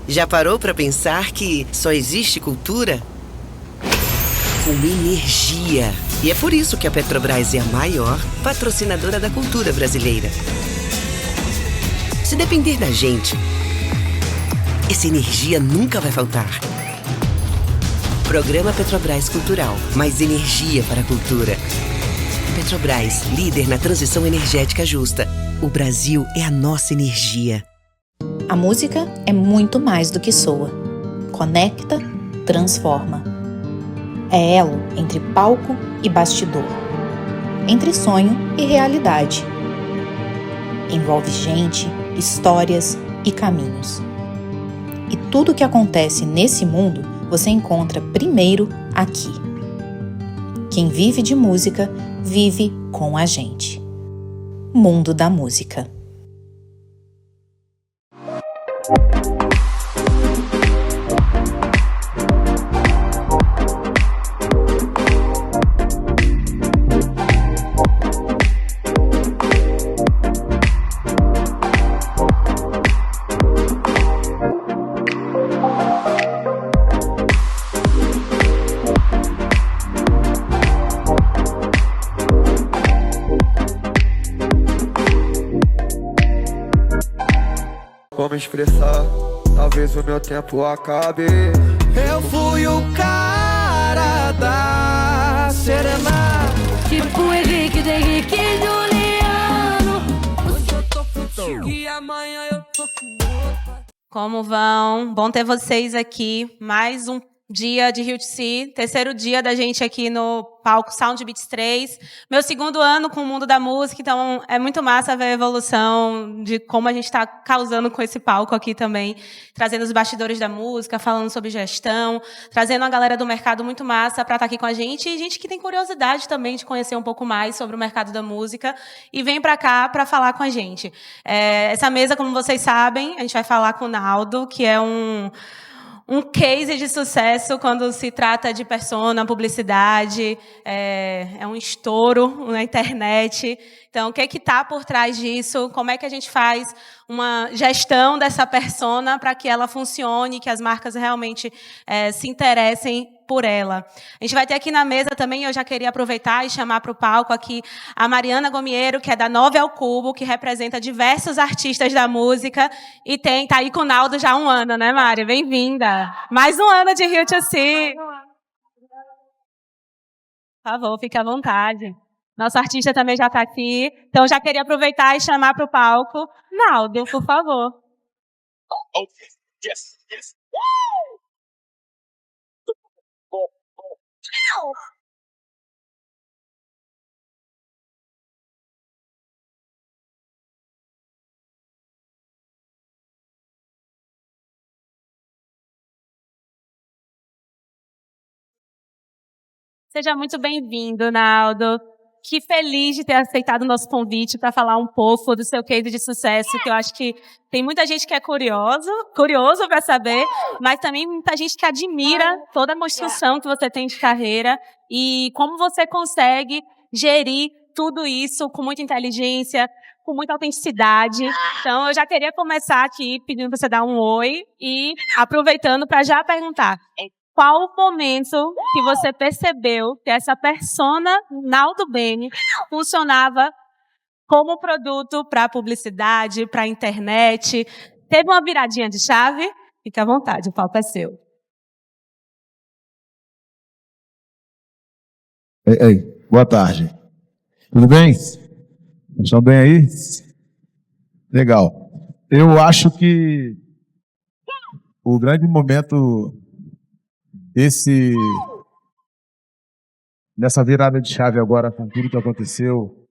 Já parou para pensar que só existe cultura com energia? E é por isso que a Petrobras é a maior patrocinadora da cultura brasileira. Se depender da gente, essa energia nunca vai faltar. Programa Petrobras Cultural. Mais energia para a cultura. Petrobras, líder na transição energética justa. O Brasil é a nossa energia. A música é muito mais do que soa. Conecta, transforma. É elo entre palco e bastidor. Entre sonho e realidade. Envolve gente, histórias e caminhos. E tudo o que acontece nesse mundo você encontra primeiro aqui. Quem vive de música, vive com a gente. Mundo da Música. Como expressar, talvez o meu tempo acabe. Eu fui o cara da serenata, tipo o Henrique, do Henrique e Juliano. Hoje eu tô fudido e amanhã eu tô com outra. Como vão? Bom ter vocês aqui. Mais um dia de Rio de Si, terceiro dia da gente aqui no palco Sound Beats 3. Meu segundo ano com o mundo da música, então é muito massa ver a evolução de como a gente está causando com esse palco aqui também, trazendo os bastidores da música, falando sobre gestão, trazendo a galera do mercado muito massa para estar aqui com a gente, e gente que tem curiosidade também de conhecer um pouco mais sobre o mercado da música e vem para cá para falar com a gente. Essa mesa, como vocês sabem, a gente vai falar com o Naldo, que é um case de sucesso quando se trata de persona, publicidade, é um estouro na internet. Então, o que está por trás disso? Como é que a gente faz uma gestão dessa persona para que ela funcione, que as marcas realmente se interessem por ela? A gente vai ter aqui na mesa também, eu já queria aproveitar e chamar para o palco aqui a Mariana Gomiero, que é da 9 ao Cubo, que representa diversos artistas da música e está aí com o Naldo já há um ano, né, Mari? Bem-vinda! Mais um ano de Rio to See. Por favor, fique à vontade. Nosso artista também já está aqui, então já queria aproveitar e chamar para o palco. Naldo, por favor. Oh, yes, yes. Seja muito bem-vindo, Naldo. Que feliz de ter aceitado o nosso convite para falar um pouco do seu case de sucesso, que eu acho que tem muita gente que é curioso para saber, mas também muita gente que admira toda a construção que você tem de carreira e como você consegue gerir tudo isso com muita inteligência, com muita autenticidade. Então, eu já queria começar aqui pedindo para você dar um oi e aproveitando para já perguntar: qual o momento que você percebeu que essa persona, Naldo Bene, funcionava como produto para publicidade, para a internet? Teve uma viradinha de chave? Fique à vontade, o palco é seu. Ei, boa tarde. Tudo bem? Estão bem aí? Legal. Eu acho que o grande momento nessa virada de chave agora, com tudo que aconteceu,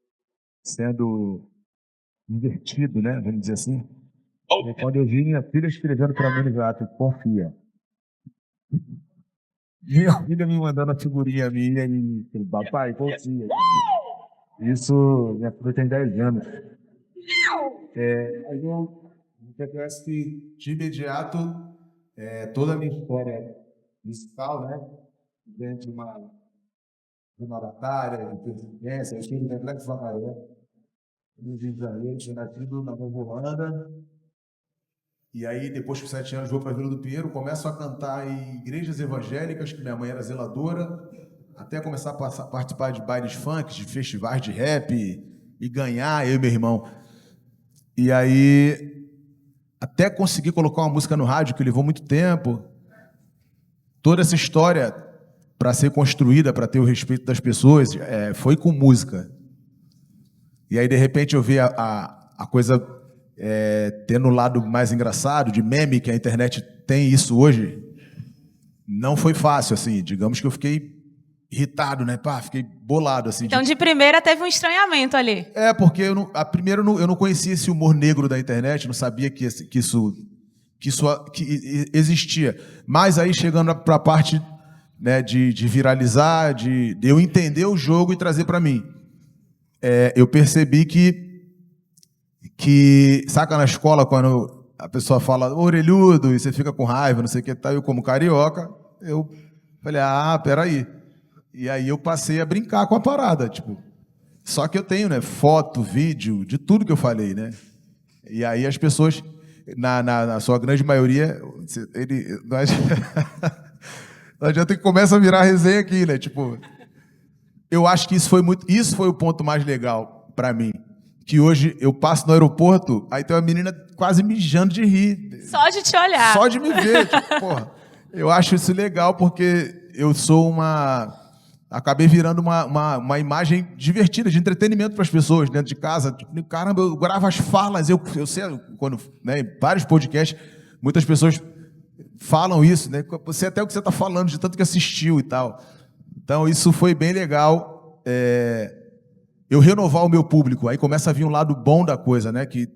sendo invertido, né? Vamos dizer assim. Quando eu vi minha filha escrevendo para mim no gato, confia. Minha filha me mandando a figurinha minha e papai, confia. Isso, minha filha tem 10 anos. Aí eu reconheço que, de imediato, toda a minha história musical, né? Dentro de uma batalha, de persistência, eu estive na Black Zamaré, no Rio de Janeiro, tinha nascido na Nova Holanda. E aí, depois com 7 anos, vou para a Vila do Pinheiro, começo a cantar em igrejas evangélicas, que minha mãe era zeladora, até começar a participar de bailes funk, de festivais de rap, e ganhar, eu e meu irmão. E aí, até conseguir colocar uma música no rádio, que levou muito tempo. Toda essa história, para ser construída, para ter o respeito das pessoas, foi com música. E aí, de repente, eu vi a coisa tendo um lado mais engraçado, de meme, que a internet tem isso hoje. Não foi fácil, assim. Digamos que eu fiquei irritado, né? Fiquei bolado, assim. Então, de primeira, teve um estranhamento ali. Porque primeiro eu não conhecia esse humor negro da internet, não sabia que isso existia. Mas aí, chegando para a parte, né, de viralizar, de eu entender o jogo e trazer para mim, eu percebi que saca na escola, quando a pessoa fala orelhudo e você fica com raiva, não sei o que, tá? Eu, como carioca, eu falei, peraí. E aí eu passei a brincar com a parada, tipo. Só que eu tenho, né, foto, vídeo, de tudo que eu falei, né? E aí as pessoas, na sua grande maioria, não adianta que começa a virar resenha aqui, né? Tipo, eu acho que isso foi o ponto mais legal para mim. Que hoje eu passo no aeroporto, aí tem uma menina quase mijando de rir. Só de te olhar. Só de me ver. Tipo, porra, eu acho isso legal porque eu sou acabei virando uma imagem divertida, de entretenimento para as pessoas dentro de casa. Tipo, caramba, eu gravo as falas, eu sei, quando, né, em vários podcasts, muitas pessoas falam isso, né? Você até o que você está falando, de tanto que assistiu e tal. Então, isso foi bem legal. Eu renovar o meu público, aí começa a vir um lado bom da coisa, né? Que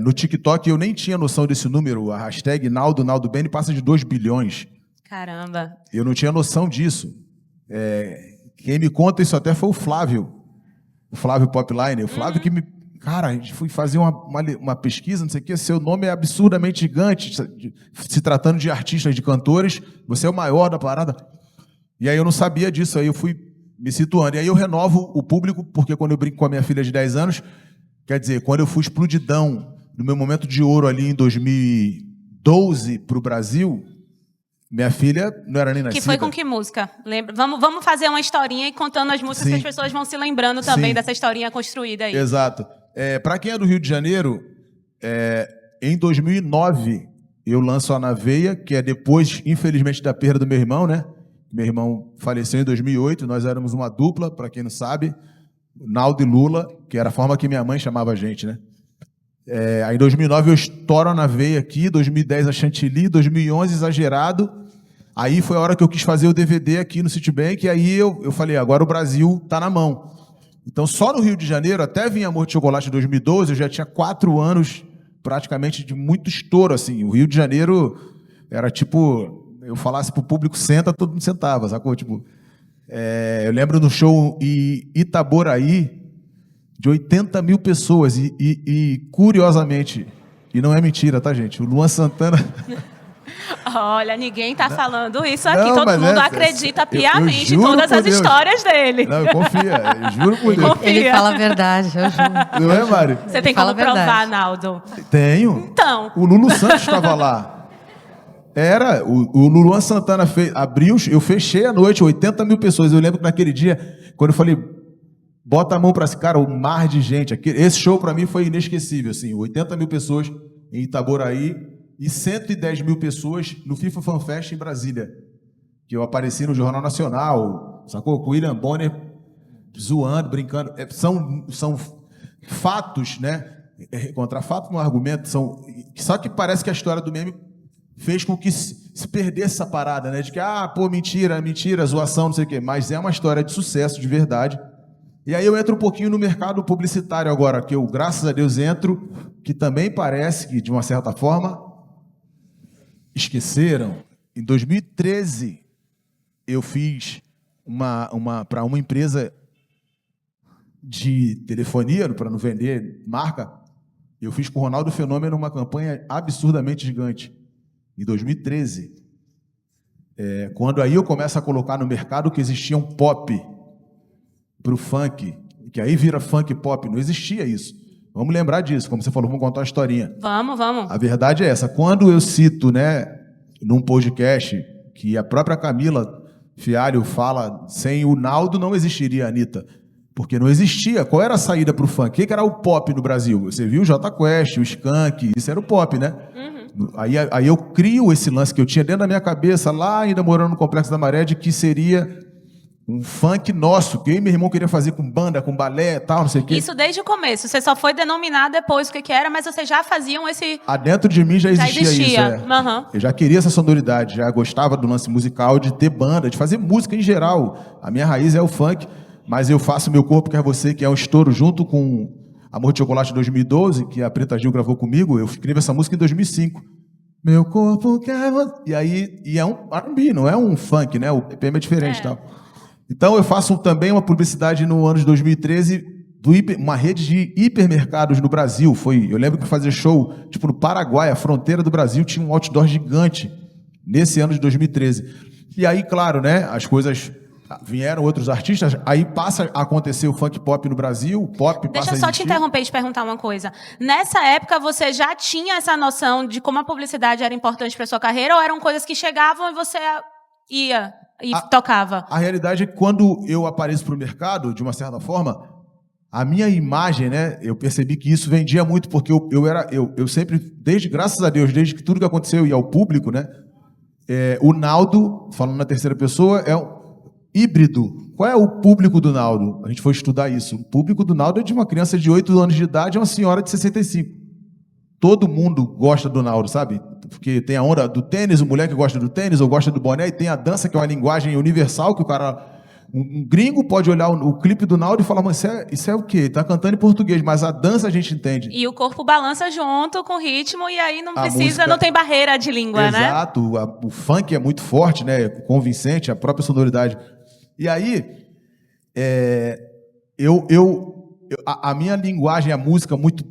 no TikTok eu nem tinha noção desse número, a hashtag NaldoBene passa de 2 bilhões. Caramba. Eu não tinha noção disso. Quem me conta isso até foi o Flávio Popline. O Flávio que me... Cara, a gente foi fazer uma pesquisa, não sei o que, seu nome é absurdamente gigante, se tratando de artistas, de cantores, você é o maior da parada. E aí eu não sabia disso, aí eu fui me situando. E aí eu renovo o público, porque quando eu brinco com a minha filha de 10 anos, quer dizer, quando eu fui explodidão, no meu momento de ouro ali em 2012 para o Brasil, minha filha não era nem nascida. Que foi com que música? Lembra? Vamos fazer uma historinha e contando as músicas, que as pessoas vão se lembrando também dessa historinha construída aí. Exato. Para quem é do Rio de Janeiro, em 2009, eu lanço a Na Veia, que é depois, infelizmente, da perda do meu irmão, né? Meu irmão faleceu em 2008, nós éramos uma dupla, para quem não sabe, Naldo e Lula, que era a forma que minha mãe chamava a gente, né? Aí em 2009 eu estouro Na Veia aqui, 2010 a Chantilly, 2011 Exagerado, aí foi a hora que eu quis fazer o DVD aqui no Citibank, e aí eu falei, agora o Brasil tá na mão. Então só no Rio de Janeiro, até vir Amor de Chocolate em 2012, eu já tinha 4 anos praticamente de muito estouro, assim. O Rio de Janeiro era tipo... Eu falasse pro público, senta, todo mundo sentava, sacou? Tipo, eu lembro no show em Itaboraí, de 80 mil pessoas, e curiosamente, e não é mentira, tá, gente? O Luan Santana... Olha, ninguém tá falando isso aqui, todo mas mundo acredita piamente em juro todas por as Deus. histórias dele. Não, eu juro por Deus. Confia. Ele fala a verdade, eu juro. Não é, Mari? Você tem Fala como a verdade. provar, Naldo? Tenho. Então. O Lulu Santos estava lá. O Luan Santana abriu, eu fechei a noite, 80 mil pessoas. Eu lembro que naquele dia, quando eu falei, bota a mão para esse cara, o mar de gente. Esse show para mim foi inesquecível, assim, 80 mil pessoas em Itaboraí e 110 mil pessoas no FIFA Fan Fest em Brasília, que eu apareci no Jornal Nacional, sacou? Com o William Bonner zoando, brincando. São fatos, né? Contra fato no argumento, só que parece que a história do meme fez com que se perdesse essa parada, né? De que, mentira, zoação, não sei o quê. Mas é uma história de sucesso, de verdade. E aí eu entro um pouquinho no mercado publicitário agora, que eu, graças a Deus, entro, que também parece que, de uma certa forma, esqueceram. Em 2013, eu fiz para uma empresa de telefonia, para não vender marca, eu fiz com o Ronaldo Fenômeno uma campanha absurdamente gigante. Em 2013, quando aí eu começo a colocar no mercado que existia um pop para o funk, que aí vira funk pop, não existia isso. Vamos lembrar disso, como você falou, vamos contar uma historinha. Vamos. A verdade é essa. Quando eu cito, né, num podcast, que a própria Camila Fialho fala, sem o Naldo não existiria a Anitta. Porque não existia. Qual era a saída para o funk? O que era o pop no Brasil? Você viu o Jota Quest, o Skank, isso era o pop, né? Aí eu crio esse lance que eu tinha dentro da minha cabeça, lá ainda morando no Complexo da Maré, de que seria um funk nosso, que eu e meu irmão queria fazer com banda, com balé e tal, não sei o quê. Isso desde o começo. Você só foi denominar depois o que era, mas vocês já faziam esse... Dentro de mim já existia isso. Uhum. Eu já queria essa sonoridade, já gostava do lance musical, de ter banda, de fazer música em geral. A minha raiz é o funk, mas eu faço Meu Corpo Quer Você, que é um estouro junto com Amor de Chocolate 2012, que a Preta Gil gravou comigo. Eu escrevi essa música em 2005. Meu corpo quer você... E é um R&B, não é um funk, né? O BPM é diferente e tal. Então eu faço também uma publicidade no ano de 2013 uma rede de hipermercados no Brasil. Eu lembro que fazer show tipo no Paraguai, a fronteira do Brasil, tinha um outdoor gigante nesse ano de 2013. E aí, claro, né, as coisas vieram, outros artistas, aí passa a acontecer o funk pop no Brasil, o pop passa a existir. Deixa eu só te interromper e te perguntar uma coisa. Nessa época você já tinha essa noção de como a publicidade era importante para sua carreira, ou eram coisas que chegavam e você ia e tocava? A realidade é que quando eu apareço para o mercado, de uma certa forma, a minha imagem, né, eu percebi que isso vendia muito, porque eu sempre, graças a Deus, desde que tudo que aconteceu e ao público, né, o Naldo, falando na terceira pessoa, é um híbrido. Qual é o público do Naldo? A gente foi estudar isso. O público do Naldo é de uma criança de 8 anos de idade a uma senhora de 65. Todo mundo gosta do Naldo, sabe? Porque tem a onda do tênis, o moleque gosta do tênis ou gosta do boné, e tem a dança, que é uma linguagem universal, que o cara... Um gringo pode olhar o clipe do Naldo e falar, mas isso é o quê? Ele tá cantando em português, mas a dança a gente entende. E o corpo balança junto com o ritmo, e aí não tem barreira de língua, né? Exato. O funk é muito forte, né? Convincente, a própria sonoridade. E aí, a minha linguagem, a música muito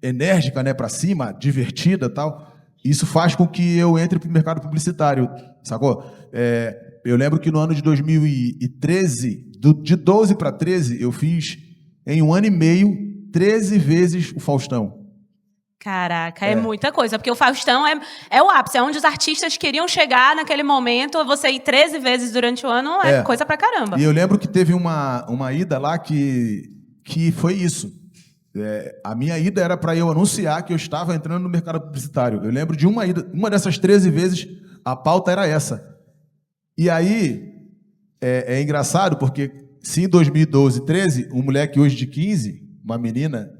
enérgica, né, para cima, divertida e tal, isso faz com que eu entre para o mercado publicitário, sacou? Eu lembro que no ano de 2013, de 12 para 13, eu fiz, em um ano e meio, 13 vezes o Faustão. Caraca, é muita coisa, porque o Faustão é o ápice, é onde os artistas queriam chegar naquele momento. Você ir 13 vezes durante o ano é coisa pra caramba. E eu lembro que teve uma ida lá que foi isso. A minha ida era para eu anunciar que eu estava entrando no mercado publicitário. Eu lembro de uma ida, uma dessas 13 vezes, a pauta era essa. E aí, é engraçado, porque se em 2012, 13, um moleque hoje de 15, uma menina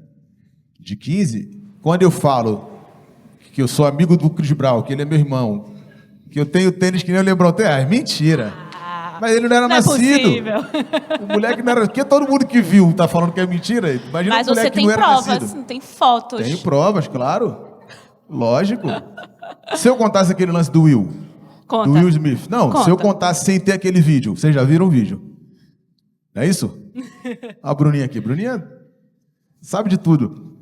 de 15, quando eu falo que eu sou amigo do Chris Brown, que ele é meu irmão, que eu tenho tênis que nem o LeBron tem, é mentira. Mas ele não era nascido. O moleque não era... Porque todo mundo que viu tá falando que é mentira. Imagina. Mas um moleque que não era nascido. Mas você tem provas, não tem fotos. Tem provas, claro. Lógico. Se eu contasse aquele lance do Will... Conta. Do Will Smith. Não, conta. Se eu contasse sem ter aquele vídeo. Vocês já viram o vídeo? Não é isso? A Bruninha aqui. Bruninha sabe de tudo.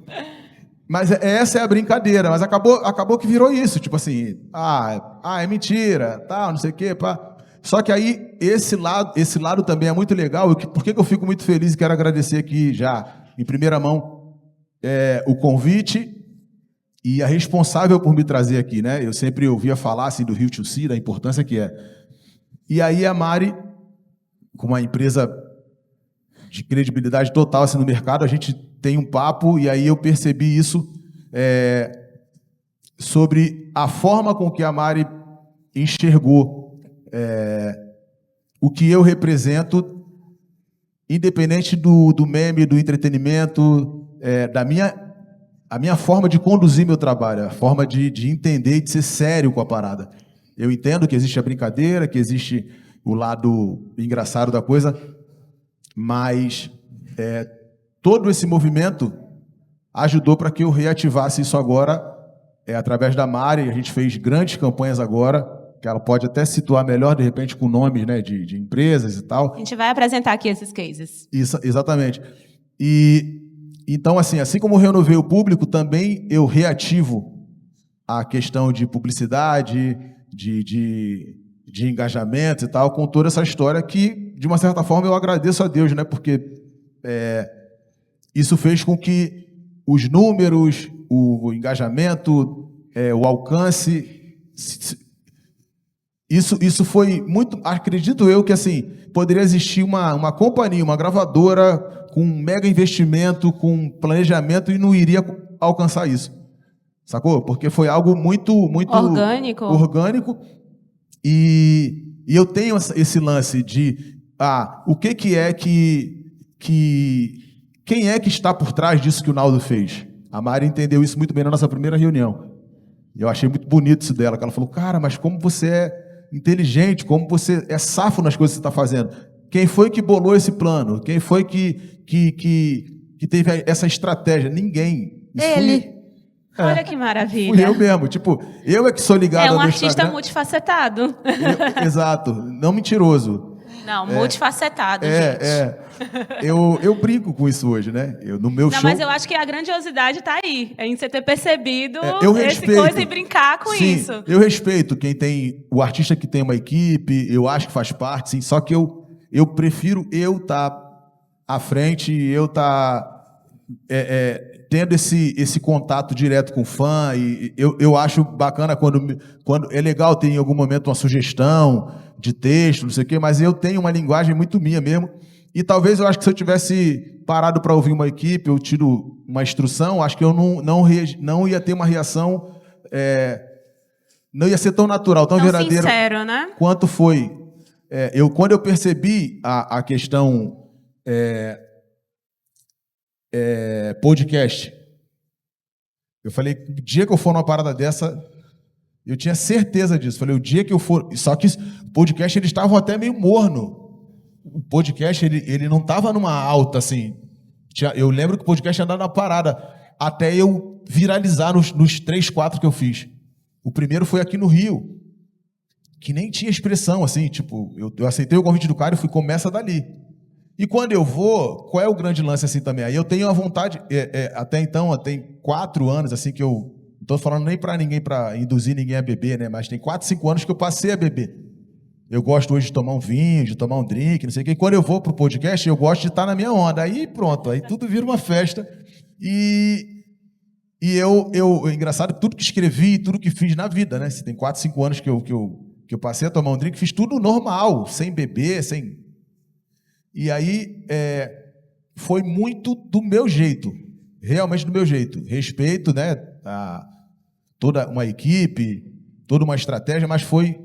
Mas essa é a brincadeira. Mas acabou que virou isso. Tipo assim, é mentira, tal, não sei o quê, pá. Só que aí, esse lado também é muito legal. Por que eu fico muito feliz e quero agradecer aqui já, em primeira mão, o convite e a responsável por me trazer aqui, né? Eu sempre ouvia falar assim, do Rio to C, da importância que é. E aí a Mari, com uma empresa de credibilidade total assim, no mercado, a gente tem um papo, e aí eu percebi isso sobre a forma com que a Mari enxergou o que eu represento, independente do meme, do entretenimento, a minha forma de conduzir meu trabalho, a forma de entender e de ser sério com a parada. Eu entendo que existe a brincadeira, que existe o lado engraçado da coisa, mas todo esse movimento ajudou para que eu reativasse isso agora, através da Mari. A gente fez grandes campanhas agora, que ela pode até situar melhor, de repente, com nomes, né, de empresas e tal. A gente vai apresentar aqui esses cases. Isso, exatamente. Então, assim como eu renovei o público, também eu reativo a questão de publicidade, de engajamento e tal, com toda essa história que, de uma certa forma, eu agradeço a Deus, né? Porque isso fez com que os números, o engajamento, o alcance, isso foi muito... Acredito eu que assim, poderia existir uma companhia, uma gravadora com um mega investimento, com planejamento e não iria alcançar isso. Sacou? Porque foi algo muito orgânico. E eu tenho esse lance de o que é quem é que está por trás disso que o Naldo fez? A Mari entendeu isso muito bem na nossa primeira reunião. E eu achei muito bonito isso dela, que ela falou, cara, mas como você é inteligente, como você é safo nas coisas que você está fazendo. Quem foi que bolou esse plano? Quem foi que teve essa estratégia? Ninguém. Isso Ele. Olha que maravilha. Fui eu mesmo. Tipo, eu é que sou ligado ao um meu artista Instagram. multifacetado. Exato. Não mentiroso. Não, multifacetado, gente. Eu brinco com isso hoje, né? No meu show... Mas eu acho que a grandiosidade está aí, em você ter percebido esse coisa e brincar com isso. Eu respeito quem tem... O artista que tem uma equipe, eu acho que faz parte, sim. Só que eu prefiro eu estar à frente, eu estar tendo esse contato direto com o fã. E eu acho bacana quando é legal ter em algum momento uma sugestão de texto, não sei o quê, mas eu tenho uma linguagem muito minha mesmo. E talvez eu acho que se eu tivesse parado para ouvir uma equipe, eu tiro uma instrução, acho que eu não ia ter uma reação, não ia ser tão natural, tão verdadeira, sincero, né? Quanto foi. Quando eu percebi a questão podcast, eu falei, o dia que eu for numa parada dessa, eu tinha certeza disso. Falei, o dia que eu for... Só que o podcast, eles estavam até meio morno. O podcast, ele não estava numa alta, assim. Eu lembro que o podcast andava na parada, até eu viralizar nos 3, 4 que eu fiz. O primeiro foi aqui no Rio, que nem tinha expressão, assim, tipo, eu aceitei o convite do cara e fui, começa dali. E quando eu vou, qual é o grande lance, assim, também? Aí eu tenho a vontade, até então, tem 4 anos, assim, que eu... Não estou falando nem para ninguém, para induzir ninguém a beber, né? Mas tem 4, 5 anos que eu passei a beber. Eu gosto hoje de tomar um vinho, de tomar um drink, não sei o quê. E quando eu vou pro podcast, eu gosto de estar na minha onda. Aí pronto, aí tudo vira uma festa. E engraçado, tudo que escrevi, tudo que fiz na vida, né? Tem 4, 5 anos que eu passei a tomar um drink, fiz tudo normal, sem beber, sem... E aí foi muito do meu jeito, realmente do meu jeito. Respeito, né? Toda uma equipe, toda uma estratégia, mas foi...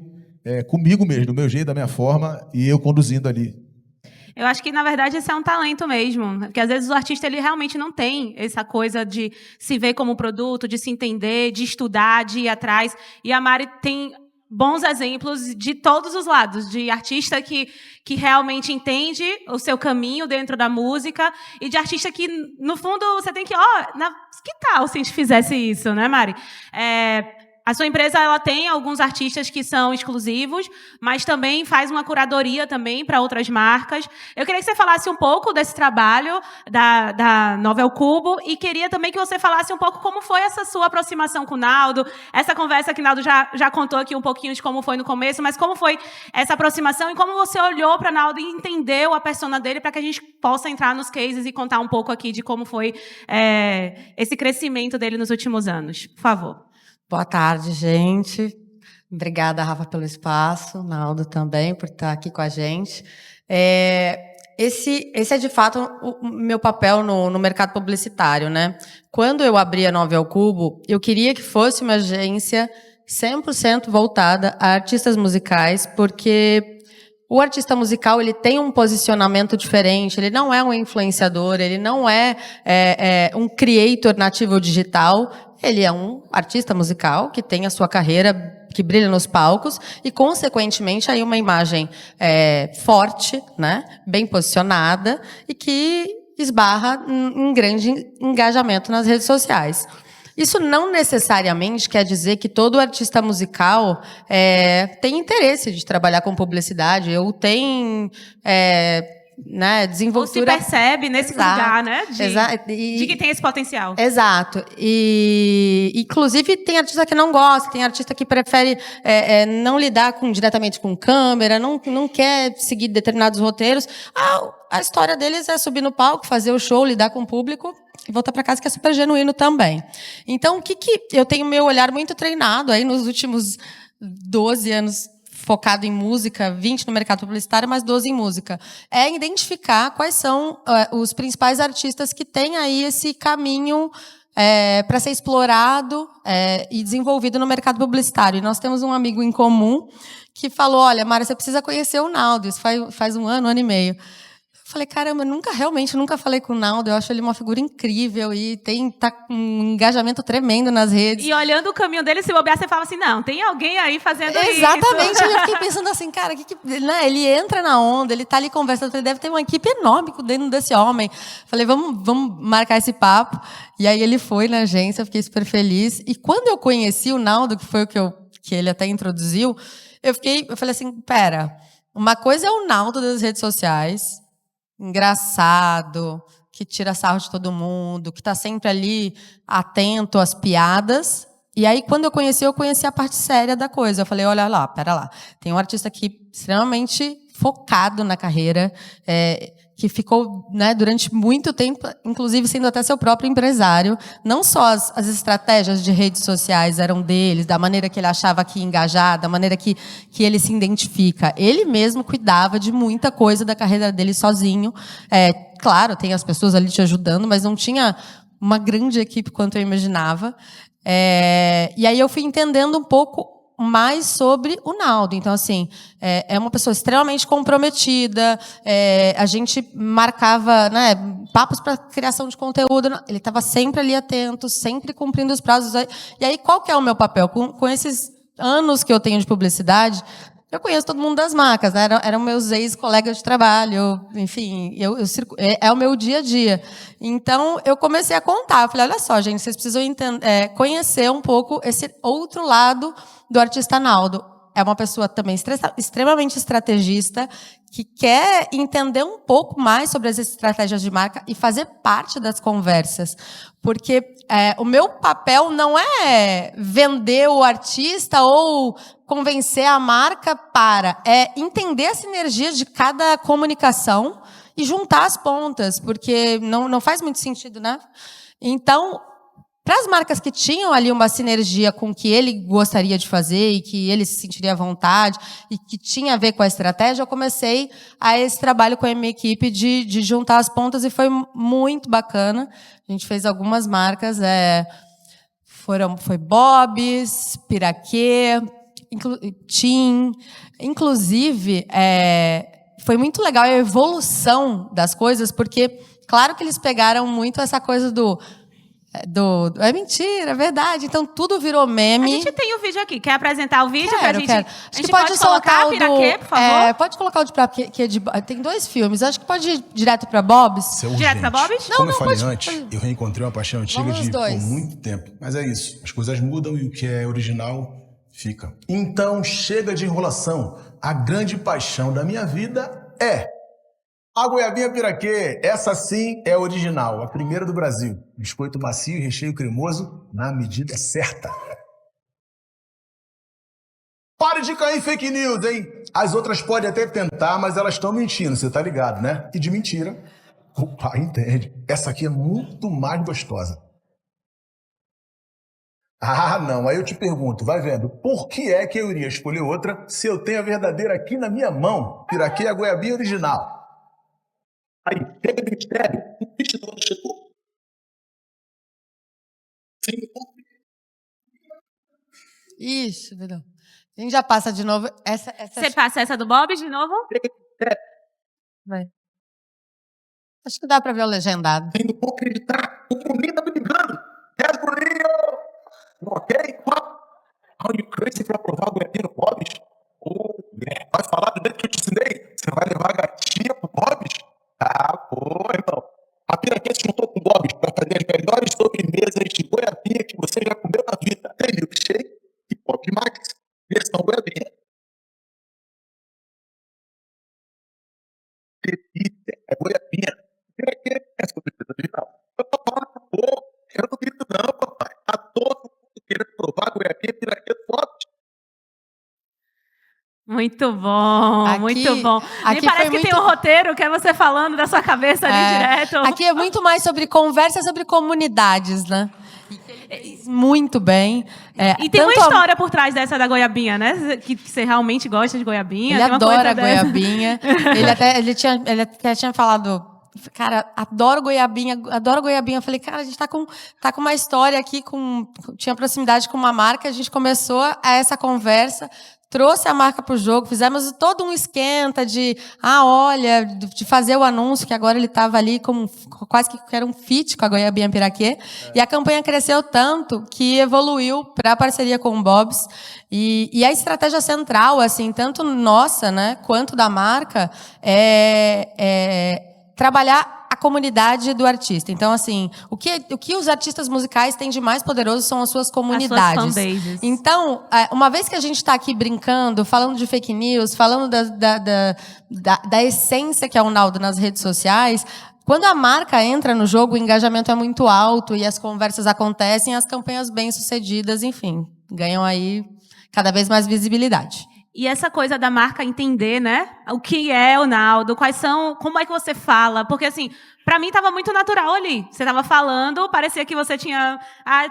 comigo mesmo, do meu jeito, da minha forma, e eu conduzindo ali. Eu acho que, na verdade, esse é um talento mesmo. Porque, às vezes, o artista ele realmente não tem essa coisa de se ver como produto, de se entender, de estudar, de ir atrás. E a Mari tem bons exemplos de todos os lados, de artista que realmente entende o seu caminho dentro da música e de artista que, no fundo, você tem que... que tal se a gente fizesse isso, né, Mari? A sua empresa ela tem alguns artistas que são exclusivos, mas também faz uma curadoria também para outras marcas. Eu queria que você falasse um pouco desse trabalho da Nova El Cubo e queria também que você falasse um pouco como foi essa sua aproximação com o Naldo, essa conversa que o Naldo já contou aqui um pouquinho de como foi no começo, mas como foi essa aproximação e como você olhou para o Naldo e entendeu a persona dele para que a gente possa entrar nos cases e contar um pouco aqui de como foi esse crescimento dele nos últimos anos. Por favor. Boa tarde, gente. Obrigada, Rafa, pelo espaço, Naldo também, por estar aqui com a gente. Esse é, de fato, o meu papel no mercado publicitário, né? Quando eu abri a Nova El Cubo, eu queria que fosse uma agência 100% voltada a artistas musicais, porque o artista musical ele tem um posicionamento diferente, ele não é um influenciador, ele não é um creator nativo digital, ele é um artista musical que tem a sua carreira, que brilha nos palcos e, consequentemente, aí uma imagem forte, né, bem posicionada e que esbarra em grande engajamento nas redes sociais. Isso não necessariamente quer dizer que todo artista musical tem interesse de trabalhar com publicidade ou tem desenvoltura... Ou se percebe nesse lugar, né? De que tem esse potencial. Exato. E, inclusive, tem artista que não gosta, tem artista que prefere não lidar diretamente com câmera, não quer seguir determinados roteiros. A história deles é subir no palco, fazer o show, lidar com o público e voltar para casa, que é super genuíno também. Então, o que eu tenho meu olhar muito treinado aí nos últimos 12 anos, focado em música, 20 no mercado publicitário, mas 12 em música. É identificar quais são os principais artistas que têm aí esse caminho para ser explorado e desenvolvido no mercado publicitário. E nós temos um amigo em comum que falou, olha, Mara, você precisa conhecer o Naldo. Isso faz um ano e meio. Eu falei, caramba, realmente nunca falei com o Naldo. Eu acho ele uma figura incrível e tá com um engajamento tremendo nas redes. E olhando o caminho dele, se bobear, você fala assim, não, tem alguém aí fazendo Exatamente. isso. Eu fiquei pensando assim, cara, né? Ele entra na onda, ele tá ali conversando, ele deve ter uma equipe enorme dentro desse homem. Falei, vamos marcar esse papo. E aí ele foi na agência, eu fiquei super feliz. E quando eu conheci o Naldo, que foi o que ele até introduziu, eu falei assim, pera, uma coisa é o Naldo das redes sociais, engraçado, que tira sarro de todo mundo, que está sempre ali atento às piadas. E aí, quando eu conheci a parte séria da coisa. Eu falei, olha lá, pera lá. Tem um artista aqui extremamente focado na carreira, que ficou, né, durante muito tempo, inclusive sendo até seu próprio empresário. Não só as estratégias de redes sociais eram deles, da maneira que ele achava que ia engajar, da maneira que ele se identifica. Ele mesmo cuidava de muita coisa da carreira dele sozinho. Claro, tem as pessoas ali te ajudando, mas não tinha uma grande equipe quanto eu imaginava. E aí eu fui entendendo um pouco mais sobre o Naldo. Então, assim, é uma pessoa extremamente comprometida, a gente marcava, né, papos para criação de conteúdo, ele estava sempre ali atento, sempre cumprindo os prazos. E aí, qual que é o meu papel? Com esses anos que eu tenho de publicidade, eu conheço todo mundo das marcas, né? Eram meus ex-colegas de trabalho, enfim, é o meu dia a dia. Então, eu comecei a contar. Eu falei, olha só, gente, vocês precisam conhecer um pouco esse outro lado do artista Naldo. É uma pessoa também extremamente estrategista, que quer entender um pouco mais sobre as estratégias de marca e fazer parte das conversas. Porque o meu papel não é vender o artista ou convencer a marca é entender a sinergia de cada comunicação e juntar as pontas, porque não faz muito sentido, né? Então, para as marcas que tinham ali uma sinergia com o que ele gostaria de fazer e que ele se sentiria à vontade e que tinha a ver com a estratégia, eu comecei esse trabalho com a minha equipe de juntar as pontas e foi muito bacana. A gente fez algumas marcas, foi Bob's, Piraquê, Tim. Inclusive, foi muito legal a evolução das coisas, porque, claro que eles pegaram muito essa coisa é mentira, é verdade. Então, tudo virou meme. A gente tem o vídeo aqui. Quer apresentar o vídeo pra gente? Quero. A gente pode colocar o Piraquê, por favor? Pode colocar o de Piraquê, tem 2 filmes. Acho que pode ir direto pra Bob's. Direto pra Bob's? Como eu falei antes, eu reencontrei uma paixão antiga Vamos os por dois. muito tempo. Mas é isso, as coisas mudam e o que é original fica. Então, chega de enrolação. A grande paixão da minha vida é a goiabinha piraquê. Essa sim é original, a primeira do Brasil. Biscoito macio e recheio cremoso na medida certa. Pare de cair em fake news, hein? As outras podem até tentar, mas elas estão mentindo, você tá ligado, né? E de mentira, o pai entende. Essa aqui é muito mais gostosa. Ah, não. Aí eu te pergunto, vai vendo, por que é que eu iria escolher outra se eu tenho a verdadeira aqui na minha mão? Piraquê é a goiabinha original. Aí, chega de mistério, o bicho do ano chegou. Ixi, Vidal. A gente já passa de novo. Você passa essa do Bob de novo? Vai. Acho que dá pra ver o legendado. Eu não vou acreditar, o Bruninho tá me ligando. Yes, Bruninho! Ok? Are you crazy pra provar a goiabinha no Bob's? Vai falar do jeito que eu te ensinei? Você vai levar a gatinha pro Bob's? Ah, pô, irmão. A Piraquê se juntou com o Bob's para fazer as melhores sobremesas de goiabinha que você já comeu na vida. Tem milkshake e Pop Max, versão goiabinha. Delícia, é goiabinha. Piraquê é sobremesa original. Eu tô falando pro povo, eu não grito não, papai. Tá todo mundo querendo provar goiabinha Piraquê do Bob's. Muito bom, Aqui- muito bom. aqui Me parece foi que tem muito- um roteiro que é você falando da sua cabeça ali direto. Aqui é muito mais sobre conversa sobre comunidades, né? Muito bem. E tem uma tanto a- história por trás dessa da goiabinha, né? Que você realmente gosta de goiabinha. Ele tem uma adora coisa a dessa. goiabinha. ele até tinha falado, cara, adoro goiabinha. Eu falei, cara, a gente tá com uma história aqui, tinha proximidade com uma marca, a gente começou essa conversa, trouxe a marca para o jogo, fizemos todo um esquenta de fazer o anúncio, que agora ele estava ali como quase que era um feat com a Goiabinha Piraquê. E a campanha cresceu tanto que evoluiu para a parceria com o Bob's. E a estratégia central, assim, tanto nossa, né, quanto da marca, é trabalhar a comunidade do artista. Então, assim, o que os artistas musicais têm de mais poderoso são as suas comunidades. As suas fanbases. Então, uma vez que a gente está aqui brincando, falando de fake news, falando da essência que é o Naldo nas redes sociais, quando a marca entra no jogo, o engajamento é muito alto e as conversas acontecem, as campanhas bem-sucedidas, enfim, ganham aí cada vez mais visibilidade. E essa coisa da marca entender, né? O que é o Naldo, como é que você fala? Porque, assim, pra mim tava muito natural ali. Você tava falando, parecia que você tinha...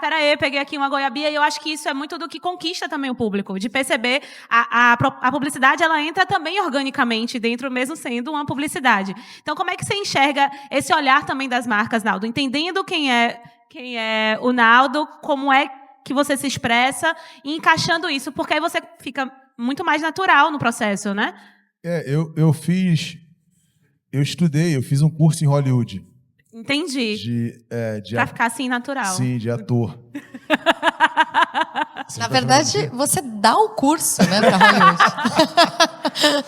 peraí, peguei aqui uma goiabinha. E eu acho que isso é muito do que conquista também o público. De perceber a publicidade, ela entra também organicamente dentro, mesmo sendo uma publicidade. Então, como é que você enxerga esse olhar também das marcas, Naldo? Entendendo quem é o Naldo, como é que você se expressa e encaixando isso. Porque aí você fica muito mais natural no processo, né? Eu estudei, eu fiz um curso em Hollywood. Entendi. Pra ficar assim, natural. Sim, de ator. Na verdade, você dá o curso, né, pra Hollywood.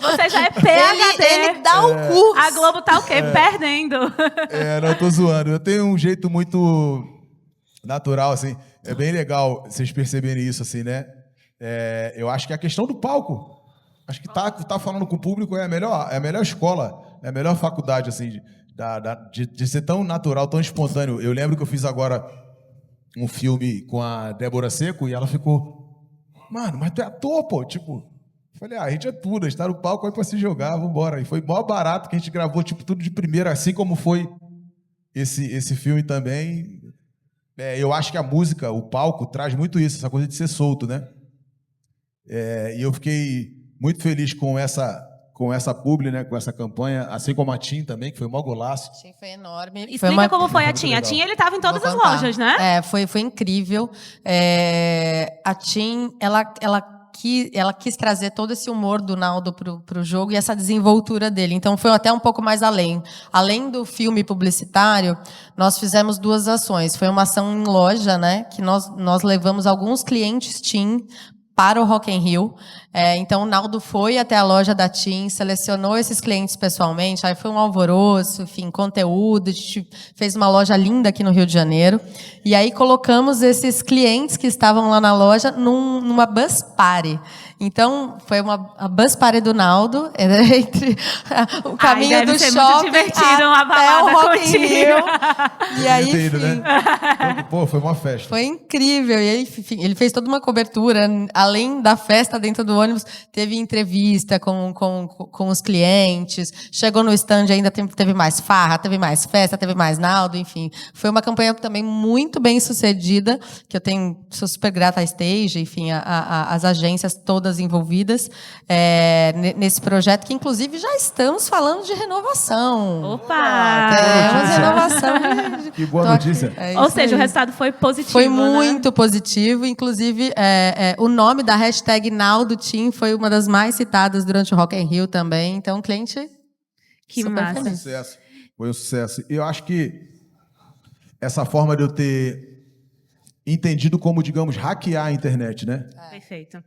Você já é PhD. Ele dá o curso. A Globo tá o quê? Perdendo. Não, eu tô zoando. Eu tenho um jeito muito natural, assim. É bem legal vocês perceberem isso, assim, né? Eu acho que a questão do palco, acho que tá falando com o público é a melhor escola, é a melhor faculdade, assim, de ser tão natural, tão espontâneo. Eu lembro que eu fiz agora um filme com a Débora Seco e ela ficou, mano, mas tu é ator, pô, tipo... Falei, a gente é tudo, a gente tá no palco aí pra se jogar, vambora. E foi mó barato que a gente gravou, tipo, tudo de primeira, assim como foi esse filme também. Eu acho que a música, o palco, traz muito isso, essa coisa de ser solto, né? E eu fiquei muito feliz com essa publi, né? Com essa campanha, assim como a TIM também, que foi o maior golaço. A TIM foi enorme. Explica como foi a TIM. A TIM, ele estava em todas as lojas, né? Foi incrível. A TIM, ela quis trazer todo esse humor do Naldo pro jogo e essa desenvoltura dele. Então, foi até um pouco mais além. Além do filme publicitário, nós fizemos 2 ações. Foi uma ação em loja, né? Que nós levamos alguns clientes TIM para o Rock in Rio. Então, o Naldo foi até a loja da TIM, selecionou esses clientes pessoalmente, aí foi um alvoroço, enfim, conteúdo, a gente fez uma loja linda aqui no Rio de Janeiro, e aí colocamos esses clientes que estavam lá na loja numa bus party. Então, foi a bus party do Naldo, entre o caminho do shopping divertido, uma até o Rock in contigo. Rio. E aí, enfim... Né? Pô, foi uma festa. Foi incrível. E aí, enfim, ele fez toda uma cobertura. Além da festa dentro do ônibus, teve entrevista com os clientes. Chegou no stand, ainda teve mais farra, teve mais festa, teve mais Naldo, enfim. Foi uma campanha também muito bem sucedida, que sou super grata à Stage, enfim, às agências todas envolvidas nesse projeto, que inclusive já estamos falando de renovação. Opa! Temos renovação. Que boa notícia. Ou seja, o resultado foi positivo. Foi né? muito positivo. Inclusive, o nome da hashtag NaldoTeam foi uma das mais citadas durante o Rock in Rio também. Então, o cliente Que super massa. feliz. Foi um sucesso. E eu acho que essa forma de eu ter entendido como, digamos, hackear a internet, né? Perfeito.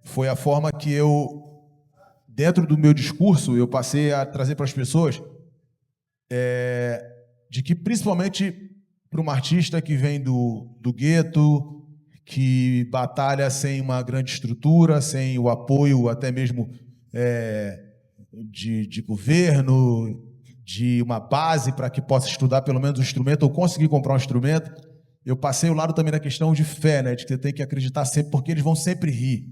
Foi a forma que eu, dentro do meu discurso, eu passei a trazer para as pessoas de que, principalmente para uma artista que vem do gueto, que batalha sem uma grande estrutura, sem o apoio até mesmo de governo, de uma base para que possa estudar pelo menos um instrumento ou conseguir comprar um instrumento, eu passei o lado também da questão de fé, né? De que você tem que acreditar sempre, porque eles vão sempre rir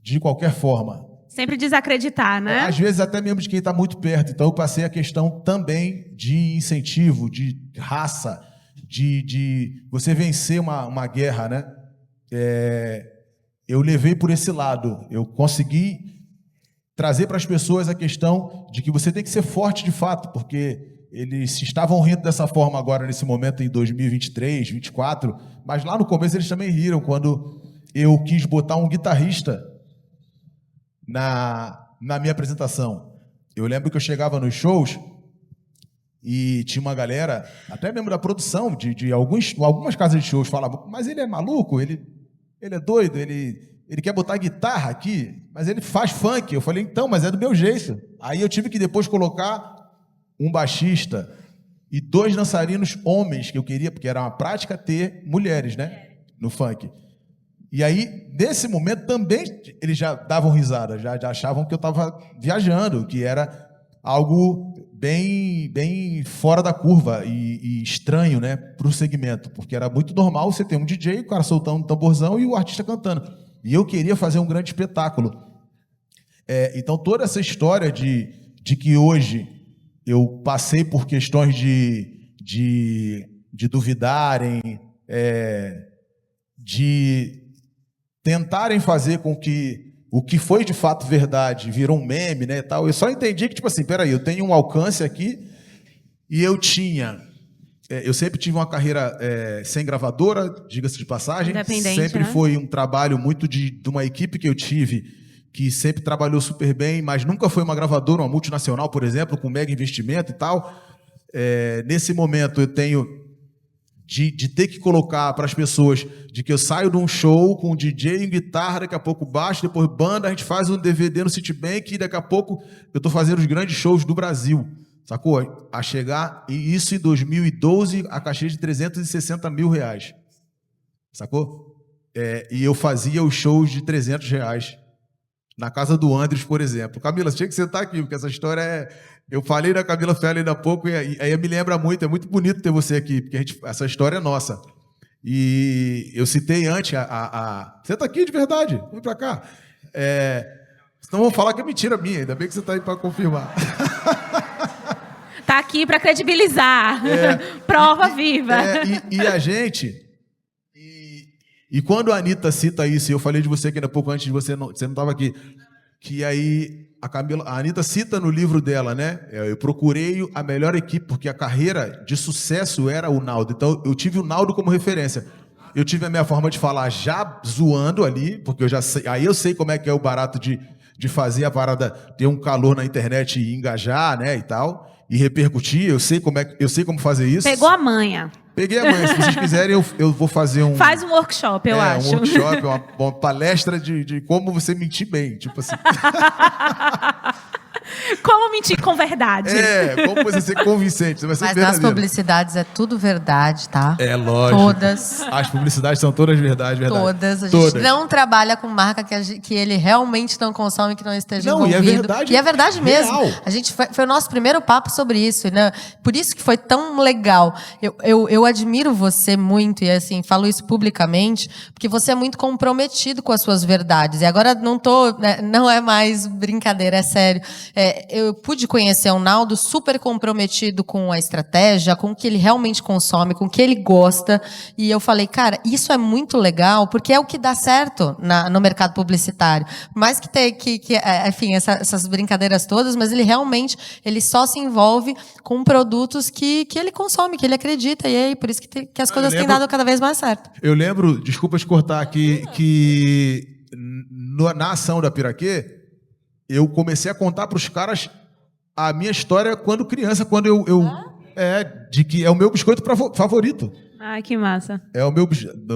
de qualquer forma. Sempre desacreditar, né? Às vezes até mesmo de quem está muito perto. Então eu passei a questão também de incentivo, de raça, de você vencer uma guerra, né? Eu levei por esse lado. Eu consegui trazer para as pessoas a questão de que você tem que ser forte de fato, porque eles estavam rindo dessa forma agora, nesse momento, em 2023, 2024, mas lá no começo eles também riram quando eu quis botar um guitarrista na minha apresentação. Eu lembro que eu chegava nos shows e tinha uma galera, até mesmo da produção, de algumas casas de shows, falavam, mas ele é maluco, ele é doido, ele quer botar guitarra aqui, mas ele faz funk. Eu falei, então, mas é do meu jeito. Aí eu tive que depois colocar um baixista e 2 dançarinos homens, que eu queria, porque era uma prática ter mulheres, né, no funk. E aí, nesse momento, também eles já davam risada, já achavam que eu estava viajando, que era algo bem fora da curva e estranho, né, para o segmento, porque era muito normal você ter um DJ, o cara soltando um tamborzão e o artista cantando. E eu queria fazer um grande espetáculo. Então, toda essa história de que hoje eu passei por questões de duvidarem, de tentarem fazer com que o que foi de fato verdade virou um meme, né, e tal. Eu só entendi que, tipo assim, peraí, eu tenho um alcance aqui e eu sempre tive uma carreira sem gravadora, diga-se de passagem. Independente, sempre né? foi um trabalho muito de uma equipe que eu tive, que sempre trabalhou super bem, mas nunca foi uma gravadora, uma multinacional, por exemplo, com mega investimento e tal. Nesse momento eu tenho de ter que colocar para as pessoas de que eu saio de um show com DJ e guitarra, daqui a pouco baixo, depois banda, a gente faz um DVD no Citibank e daqui a pouco eu estou fazendo os grandes shows do Brasil, sacou? A chegar, e isso em 2012, a cachê de R$360 mil, sacou? E eu fazia os shows de R$300 na casa do Andres, por exemplo. Camila, você tinha que sentar aqui, porque essa história eu falei da Camila Fella ainda há pouco, e aí me lembra muito, é muito bonito ter você aqui, porque essa história é nossa. E eu citei antes Senta aqui de verdade, vem pra cá. Senão vão falar que é mentira minha, ainda bem que você está aí para confirmar. Tá aqui para credibilizar. Prova viva. E a gente... E quando a Anitta cita isso, e eu falei de você aqui ainda pouco antes de você não estava aqui, que aí a Anitta cita no livro dela, né? Eu procurei a melhor equipe, porque a carreira de sucesso era o Naldo. Então eu tive o Naldo como referência. Eu tive a minha forma de falar já zoando ali, porque eu já sei, aí eu sei como é que é o barato de fazer a parada ter um calor na internet e engajar, né, e tal, e repercutir. Eu sei como fazer isso. Pegou a manha. Peguei a manha. Se vocês quiserem, eu vou fazer um... Faz um workshop, eu acho. Um workshop, uma palestra de como você mentir bem, tipo assim. Como mentir com verdade. Como você ser convincente. Você vai ser Mas verdadeiro. nas publicidades é tudo verdade, tá? É lógico. Todas. As publicidades são todas verdade. Todas. A gente não trabalha com marca que ele realmente não consome, que não esteja envolvido. E é verdade. E é verdade mesmo. Real. A gente foi o nosso primeiro papo sobre isso, né? Por isso que foi tão legal. Eu admiro você muito, e assim, falo isso publicamente, porque você é muito comprometido com as suas verdades. E agora não é mais brincadeira, é sério. Eu pude conhecer o Naldo super comprometido com a estratégia, com o que ele realmente consome, com o que ele gosta. E eu falei, cara, isso é muito legal, porque é o que dá certo no mercado publicitário. Por mais que tenha enfim, essas brincadeiras todas, mas ele só se envolve com produtos que ele consome, que ele acredita. E aí, por isso que as coisas têm dado cada vez mais certo. Eu lembro, desculpa te cortar aqui, que na ação da Piraquê, eu comecei a contar para os caras a minha história quando criança, quando de que é o meu biscoito favorito. Ai, que massa. É o meu...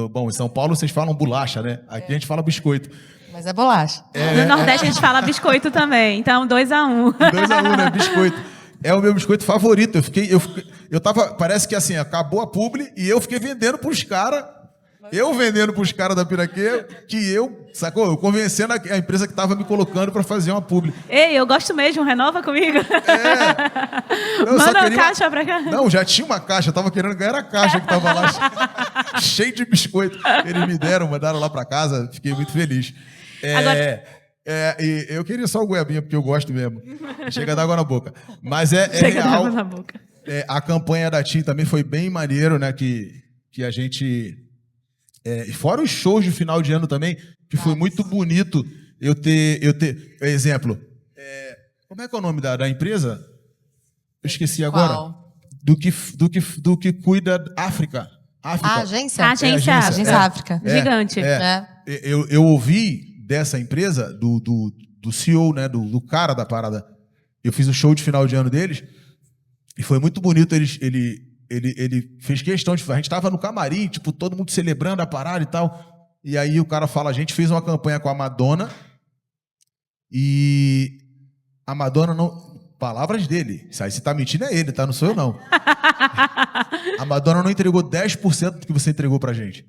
Bom, em São Paulo vocês falam bolacha, né? Aqui a gente fala biscoito. Mas é bolacha. No Nordeste a gente fala biscoito também, então 2-1. 2-1, né? Biscoito. É o meu biscoito favorito. Eu tava... Parece que assim, acabou a publi e eu fiquei vendendo para os caras. Eu vendendo para os caras da Piraquê, sacou? Eu convencendo a empresa que estava me colocando para fazer uma publi. Ei, eu gosto mesmo, renova comigo. Manda uma caixa para cá. Não, já tinha uma caixa, eu estava querendo ganhar a caixa que estava lá, cheio de biscoito. Eles me mandaram lá para casa, fiquei muito feliz. E eu queria só o goiabinha, porque eu gosto mesmo. Chega d'água na boca. Mas é Chega real. d'água na boca. A campanha da TIM também foi bem maneiro, né? Que a gente... e fora os shows de final de ano também, que foi muito bonito eu ter exemplo, como é que é o nome da empresa? Eu esqueci agora. Qual? Do que cuida África. A agência? Agência África. Gigante. Eu ouvi dessa empresa, do CEO, né, do cara da parada. Eu fiz o show de final de ano deles e foi muito bonito. Ele fez questão de... A gente estava no camarim, tipo, todo mundo celebrando a parada e tal. E aí o cara fala, a gente fez uma campanha com a Madonna e a Madonna não... Palavras dele. Isso aí, se tá mentindo é ele, tá? Não sou eu, não. A Madonna não entregou 10% do que você entregou pra gente.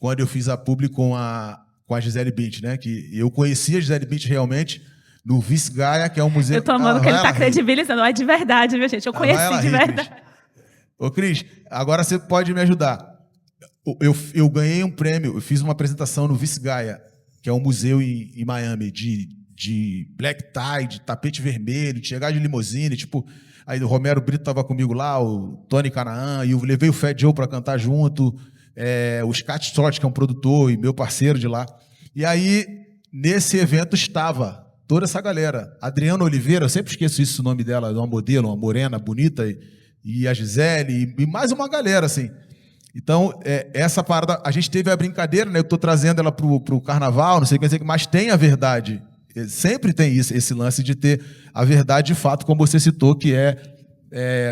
Quando eu fiz a publi com a Gisele Bündchen, né? Que eu conheci a Gisele Bündchen realmente no Visgaia, que é um museu... Eu tô amando que ele tá credibilizando. É de verdade, viu, gente? Eu conheci de verdade. Ô, Cris, agora você pode me ajudar. Eu ganhei um prêmio, eu fiz uma apresentação no Visgaia, que é um museu em Miami, de black tie, de tapete vermelho, de chegar de limusine, tipo... Aí o Romero Brito estava comigo lá, o Tony Canaan, e eu levei o Fat Joe para cantar junto, o Scott Stott, que é um produtor e meu parceiro de lá. E aí, nesse evento estava toda essa galera. Adriana Oliveira, eu sempre esqueço isso, o nome dela, uma modelo, uma morena, bonita, e a Gisele, e mais uma galera, assim. Então, essa parada, a gente teve a brincadeira, né? Eu estou trazendo ela pro carnaval, não sei o que, mas tem a verdade. Sempre tem esse lance de ter a verdade de fato, como você citou, que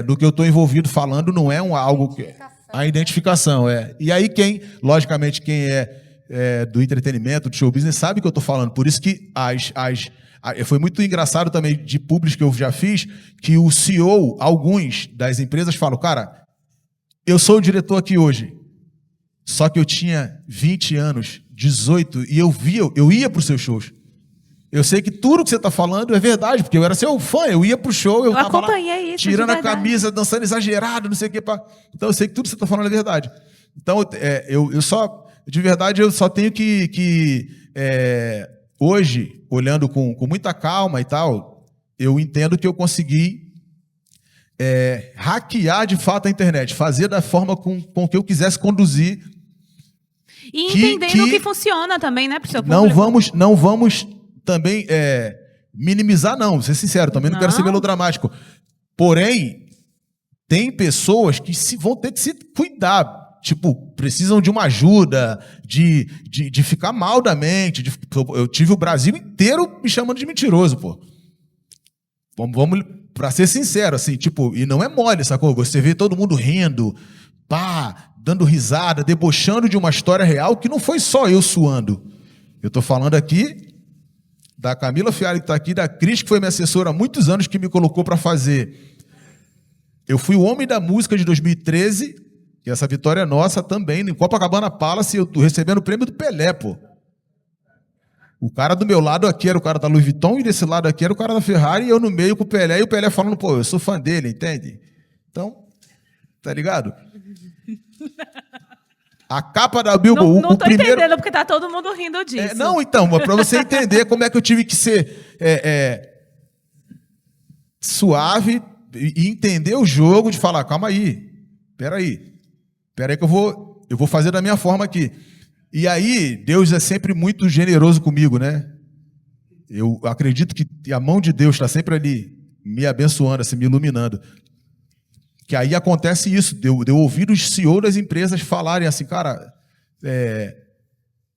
do que eu estou envolvido falando, não é algo que... A identificação, E aí logicamente, quem é do entretenimento, do show business, sabe o que eu estou falando. Por isso que foi muito engraçado também de públicos que eu já fiz, que o CEO, alguns das empresas falam, cara, eu sou o diretor aqui hoje, só que eu tinha 20 anos, 18, e eu ia para os seus shows. Eu sei que tudo que você está falando é verdade, porque eu era seu fã, eu ia pro show, eu estava lá isso, tirando a camisa, dançando exagerado, não sei o quê. Então eu sei que tudo que você está falando é verdade. Então, de verdade, eu só tenho que hoje, olhando com muita calma e tal, eu entendo que eu consegui hackear de fato a internet, fazer da forma com que eu quisesse conduzir. E entendendo que funciona também, né, pro seu público. Não vamos também minimizar, não, vou ser sincero, também não quero ser melodramático. Porém, tem pessoas que vão ter que se cuidar, tipo, precisam de uma ajuda, de ficar mal da mente. Eu tive o Brasil inteiro me chamando de mentiroso, pô. Vamos pra ser sincero, assim, tipo, e não é mole, sacou? Você vê todo mundo rindo, dando risada, debochando de uma história real que não foi só eu suando. Eu tô falando aqui da Camila Fialho, que está aqui, da Cris, que foi minha assessora há muitos anos, que me colocou para fazer. Eu fui o Homem da Música de 2013, e essa vitória é nossa também, em Copacabana Palace, eu tô recebendo o prêmio do Pelé, pô. O cara do meu lado aqui era o cara da Louis Vuitton, e desse lado aqui era o cara da Ferrari, e eu no meio com o Pelé, e o Pelé falando, pô, eu sou fã dele, entende? Então, tá ligado? A capa da Billboard, não tô entendendo, porque tá todo mundo rindo disso. Não, então, mas para você entender como é que eu tive que ser suave e entender o jogo, de falar, calma aí, peraí que eu vou fazer da minha forma aqui. E aí, Deus é sempre muito generoso comigo, né? Eu acredito que a mão de Deus está sempre ali, me abençoando, assim, me iluminando. Que aí acontece isso, de eu ouvir os CEO das empresas falarem assim, cara,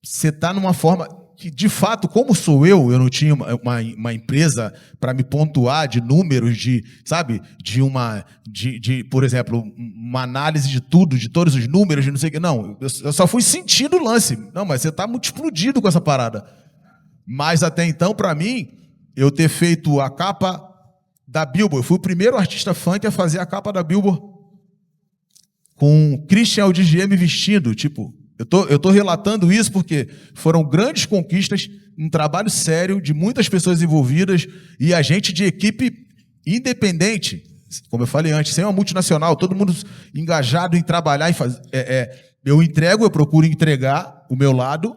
você está numa forma que, de fato, como sou eu não tinha uma empresa para me pontuar de números, sabe, por exemplo, uma análise de tudo, de todos os números, de não sei o que. Não, eu só fui sentindo o lance. Não, mas você está muito explodido com essa parada. Mas até então, para mim, eu ter feito a capa da Billboard, eu fui o primeiro artista funk a fazer a capa da Billboard com Christian Audigier me vestindo, tipo, eu tô relatando isso porque foram grandes conquistas, um trabalho sério de muitas pessoas envolvidas e a gente de equipe independente, como eu falei antes, sem uma multinacional, todo mundo engajado em trabalhar e fazer. Eu procuro entregar o meu lado,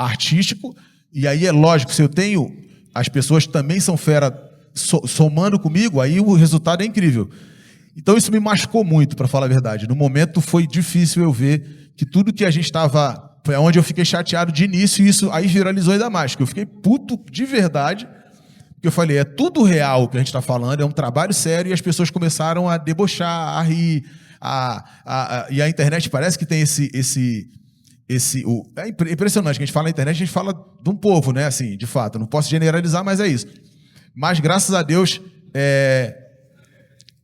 artístico, e aí é lógico, se eu tenho, as pessoas também são fera somando comigo, aí o resultado é incrível. Então isso me machucou muito, para falar a verdade. No momento foi difícil eu ver que tudo que a gente estava... Foi onde eu fiquei chateado de início, e isso aí viralizou ainda mais, que eu fiquei puto de verdade, porque eu falei, é tudo real o que a gente está falando, é um trabalho sério, e as pessoas começaram a debochar, a rir, e a internet parece que tem é impressionante, que a gente fala na internet, a gente fala de um povo, né, assim, de fato, não posso generalizar, mas é isso. Mas, graças a Deus,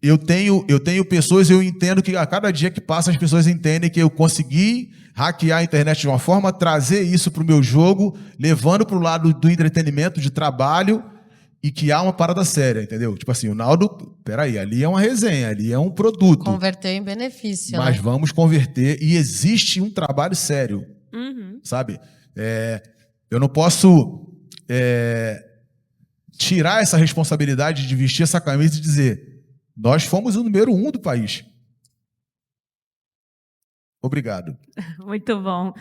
eu tenho pessoas, eu entendo que a cada dia que passa as pessoas entendem que eu consegui hackear a internet de uma forma, trazer isso para o meu jogo, levando para o lado do entretenimento, de trabalho, e que há uma parada séria, entendeu? Tipo assim, o Naldo, peraí, ali é uma resenha, ali é um produto. Converter em benefício, mas né? vamos converter, e existe um trabalho sério, sabe? Eu não posso tirar essa responsabilidade de vestir essa camisa e dizer, nós fomos o número 1 do país. Obrigado. Muito bom.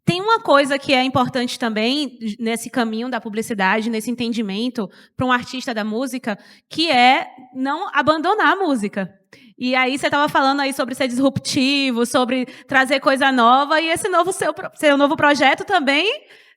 Tem uma coisa que é importante também nesse caminho da publicidade, nesse entendimento para um artista da música, que é não abandonar a música. E aí você estava falando aí sobre ser disruptivo, sobre trazer coisa nova, e esse seu novo projeto também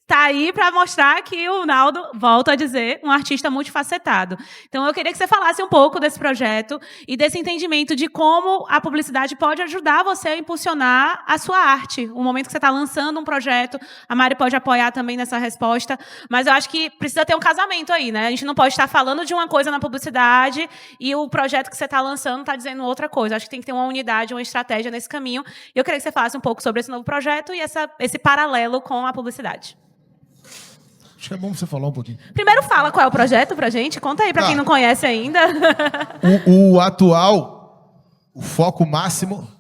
está aí para mostrar que o Naldo, volto a dizer, um artista multifacetado. Então, eu queria que você falasse um pouco desse projeto e desse entendimento de como a publicidade pode ajudar você a impulsionar a sua arte. O momento que você está lançando um projeto, a Mari pode apoiar também nessa resposta, mas eu acho que precisa ter um casamento aí, né? A gente não pode estar falando de uma coisa na publicidade e o projeto que você está lançando está dizendo outra coisa. Acho que tem que ter uma unidade, uma estratégia nesse caminho. E eu queria que você falasse um pouco sobre esse novo projeto e esse paralelo com a publicidade. Acho que é bom você falar um pouquinho. Primeiro fala qual é o projeto pra gente. Conta aí pra quem não conhece ainda. O atual, o foco máximo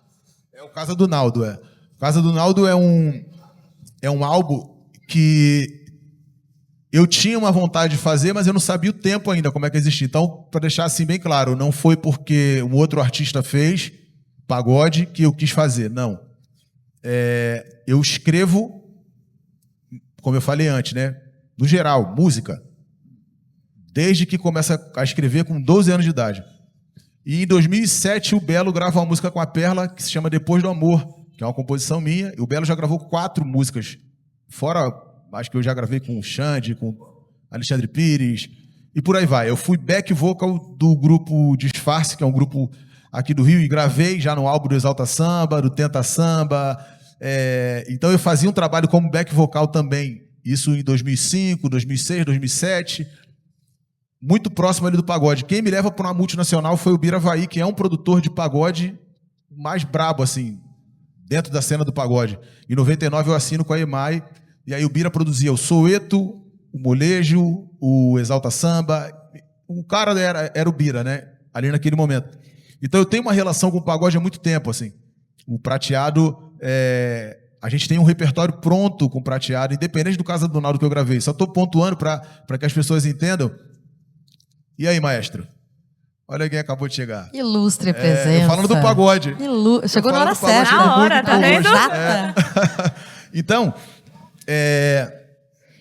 é o Casa do Naldo. O Casa do Naldo é um álbum que eu tinha uma vontade de fazer, mas eu não sabia o tempo ainda, como é que existia. Então, para deixar assim bem claro, não foi porque um outro artista fez pagode que eu quis fazer, não. Eu escrevo, como eu falei antes, né? No geral, música, desde que começa a escrever com 12 anos de idade. E em 2007 o Belo grava uma música com a Perla que se chama Depois do Amor, que é uma composição minha, e o Belo já gravou 4 músicas, fora, acho que eu já gravei com o Xande, com Alexandre Pires, e por aí vai. Eu fui back vocal do grupo Disfarce, que é um grupo aqui do Rio, e gravei já no álbum do Exalta Samba, do Tenta Samba, então eu fazia um trabalho como back vocal também, isso em 2005, 2006, 2007, muito próximo ali do pagode. Quem me leva para uma multinacional foi o Biravaí, que é um produtor de pagode mais brabo, assim, dentro da cena do pagode. Em 99 eu assino com a EMAI, e aí o Bira produzia o Soweto, o Molejo, o Exalta Samba. O cara era o Bira, né? Ali naquele momento. Então eu tenho uma relação com o pagode há muito tempo, assim. O Prateado... A gente tem um repertório pronto com Prateado, independente do Casa do Naldo que eu gravei. Só estou pontuando para que as pessoas entendam. E aí, maestro? Olha quem acabou de chegar. Ilustre presença. Falando do pagode. Chegou na hora certa. Na hora, tá vendo? Então,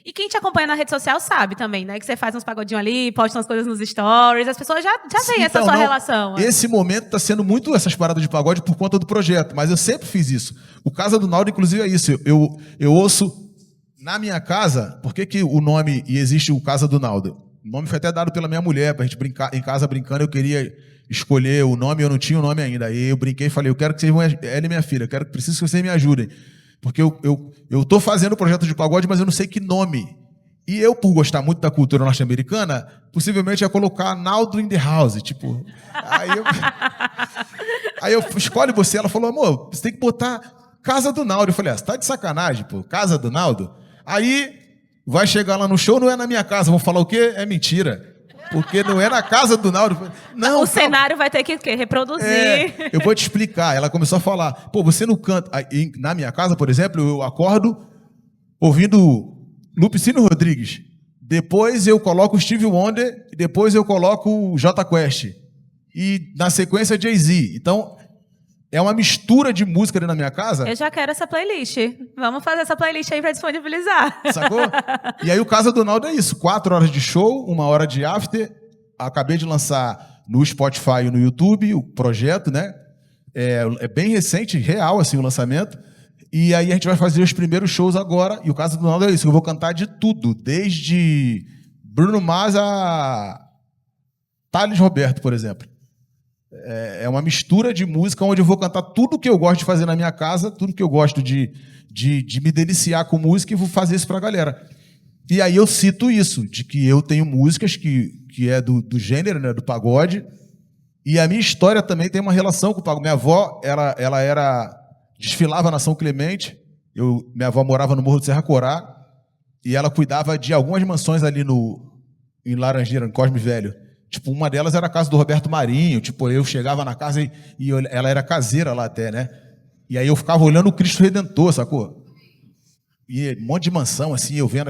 E quem te acompanha na rede social sabe também, né? Que você faz uns pagodinhos ali, posta umas coisas nos stories, as pessoas já veem essa sua relação. Esse momento está sendo muito essas paradas de pagode por conta do projeto, mas eu sempre fiz isso. O Casa do Naldo, inclusive, é isso. Eu ouço na minha casa, por que o nome, e existe o Casa do Naldo? O nome foi até dado pela minha mulher, pra gente brincar, em casa brincando, eu queria escolher o nome, eu não tinha o nome ainda. Aí eu brinquei e falei, eu quero que vocês, ela e minha filha, preciso que vocês me ajudem. Porque eu tô fazendo o projeto de pagode, mas eu não sei que nome. E eu, por gostar muito da cultura norte-americana, possivelmente ia colocar Naldo in the House, tipo... Aí eu escolhe você, ela falou, amor, você tem que botar Casa do Naldo. Eu falei, você tá de sacanagem, pô, Casa do Naldo? Aí vai chegar lá no show, não é na minha casa, vão falar o quê? É mentira. Porque não é na casa do Naldo. Não, o cenário vai ter que reproduzir. Eu vou te explicar. Ela começou a falar, pô, você não canta... Na minha casa, por exemplo, eu acordo ouvindo Lupicínio Rodrigues. Depois eu coloco o Stevie Wonder, e depois eu coloco o Jota Quest. E na sequência Jay-Z. Então, é uma mistura de música ali na minha casa. Eu já quero essa playlist. Vamos fazer essa playlist aí pra disponibilizar. Sacou? E aí o Casa do Naldo é isso. 4 horas de show, 1 hora de after. Acabei de lançar no Spotify e no YouTube o projeto, né? É bem recente, real, assim, o lançamento. E aí a gente vai fazer os primeiros shows agora. E o Casa do Naldo é isso. Eu vou cantar de tudo. Desde Bruno Mars a Thales Roberto, por exemplo. É uma mistura de música onde eu vou cantar tudo que eu gosto de fazer na minha casa, tudo que eu gosto de me deliciar com música, e vou fazer isso pra galera. E aí eu cito isso, de que eu tenho músicas que é do gênero, né, do pagode, e a minha história também tem uma relação com o pagode. Minha avó, ela desfilava na São Clemente, minha avó morava no Morro do Serra Corá, e ela cuidava de algumas mansões ali em Laranjeira, no Cosme Velho. Tipo, uma delas era a casa do Roberto Marinho. Tipo, eu chegava na casa e ela era caseira lá até, né? E aí eu ficava olhando o Cristo Redentor, sacou? E um monte de mansão, assim, eu vendo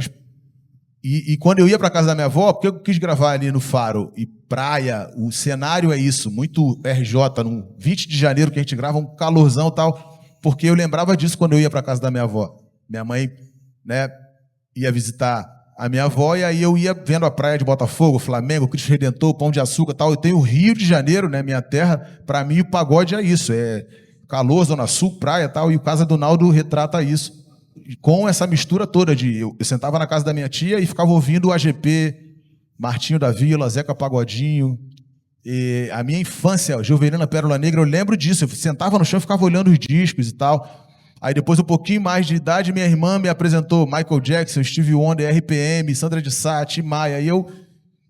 E quando eu ia para casa da minha avó, porque eu quis gravar ali no Faro e praia, o cenário é isso, muito RJ, no 20 de janeiro que a gente grava, um calorzão e tal, porque eu lembrava disso quando eu ia para casa da minha avó. Minha mãe, né, ia visitar a minha avó, e aí eu ia vendo a praia de Botafogo, Flamengo, Cristo Redentor, Pão de Açúcar e tal. Eu tenho o Rio de Janeiro, né, minha terra. Para mim o pagode é isso, é calor, Zona Sul, praia e tal, e o Casa do Naldo retrata isso. Com essa mistura toda de... Eu sentava na casa da minha tia e ficava ouvindo o AGP, Martinho da Vila, Zeca Pagodinho. E a minha infância, Juvelina Pérola Negra, eu lembro disso. Eu sentava no chão e ficava olhando os discos e tal. Aí depois, um pouquinho mais de idade, minha irmã me apresentou Michael Jackson, Stevie Wonder, RPM, Sandra de Sá, Tim Maia.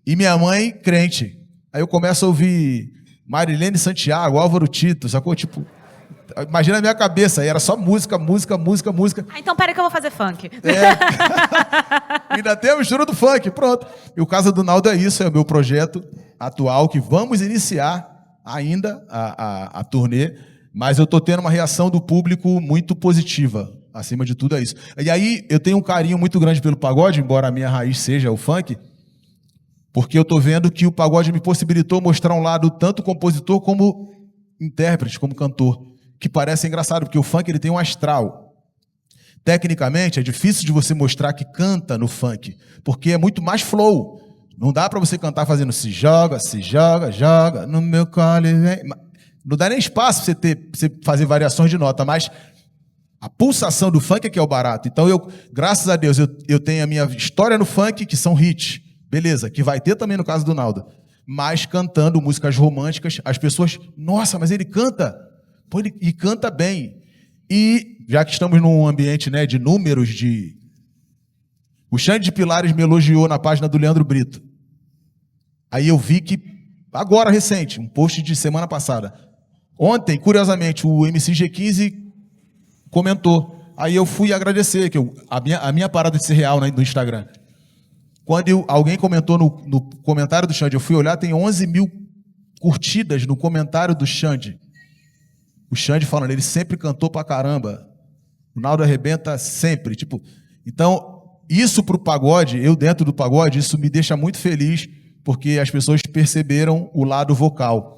E minha mãe, crente. Aí eu começo a ouvir Marilene Santiago, Álvaro Tito, sacou? Tipo, imagina a minha cabeça. Aí era só música, música, música, música. Ah, então pera que eu vou fazer funk. Ainda tem a mistura do funk, pronto. E o Casa do Naldo é isso, é o meu projeto atual, que vamos iniciar ainda a turnê. Mas eu estou tendo uma reação do público muito positiva. Acima de tudo é isso. E aí eu tenho um carinho muito grande pelo pagode, embora a minha raiz seja o funk, porque eu estou vendo que o pagode me possibilitou mostrar um lado tanto compositor como intérprete, como cantor, que parece engraçado, porque o funk ele tem um astral. Tecnicamente, é difícil de você mostrar que canta no funk, porque é muito mais flow. Não dá para você cantar fazendo se joga, joga, no meu colo e vem... Não dá nem espaço para você fazer variações de nota, mas a pulsação do funk é que é o barato. Então, graças a Deus, eu tenho a minha história no funk, que são hits. Beleza, que vai ter também no Caso do Naldo. Mas cantando músicas românticas, as pessoas... Nossa, mas ele canta! Pô, e canta bem. E, já que estamos num ambiente, né, de números, o Xande de Pilares me elogiou na página do Leandro Brito. Aí eu vi que, agora recente, um post de semana passada... Ontem, curiosamente, o MC G15 comentou. Aí eu fui agradecer, que a minha parada de ser real, né, no Instagram. Quando alguém comentou no comentário do Xande, eu fui olhar, tem 11 mil curtidas no comentário do Xande. O Xande falando, ele sempre cantou pra caramba. O Naldo arrebenta sempre. Tipo, então, isso pro pagode, eu dentro do pagode, isso me deixa muito feliz, porque as pessoas perceberam o lado vocal.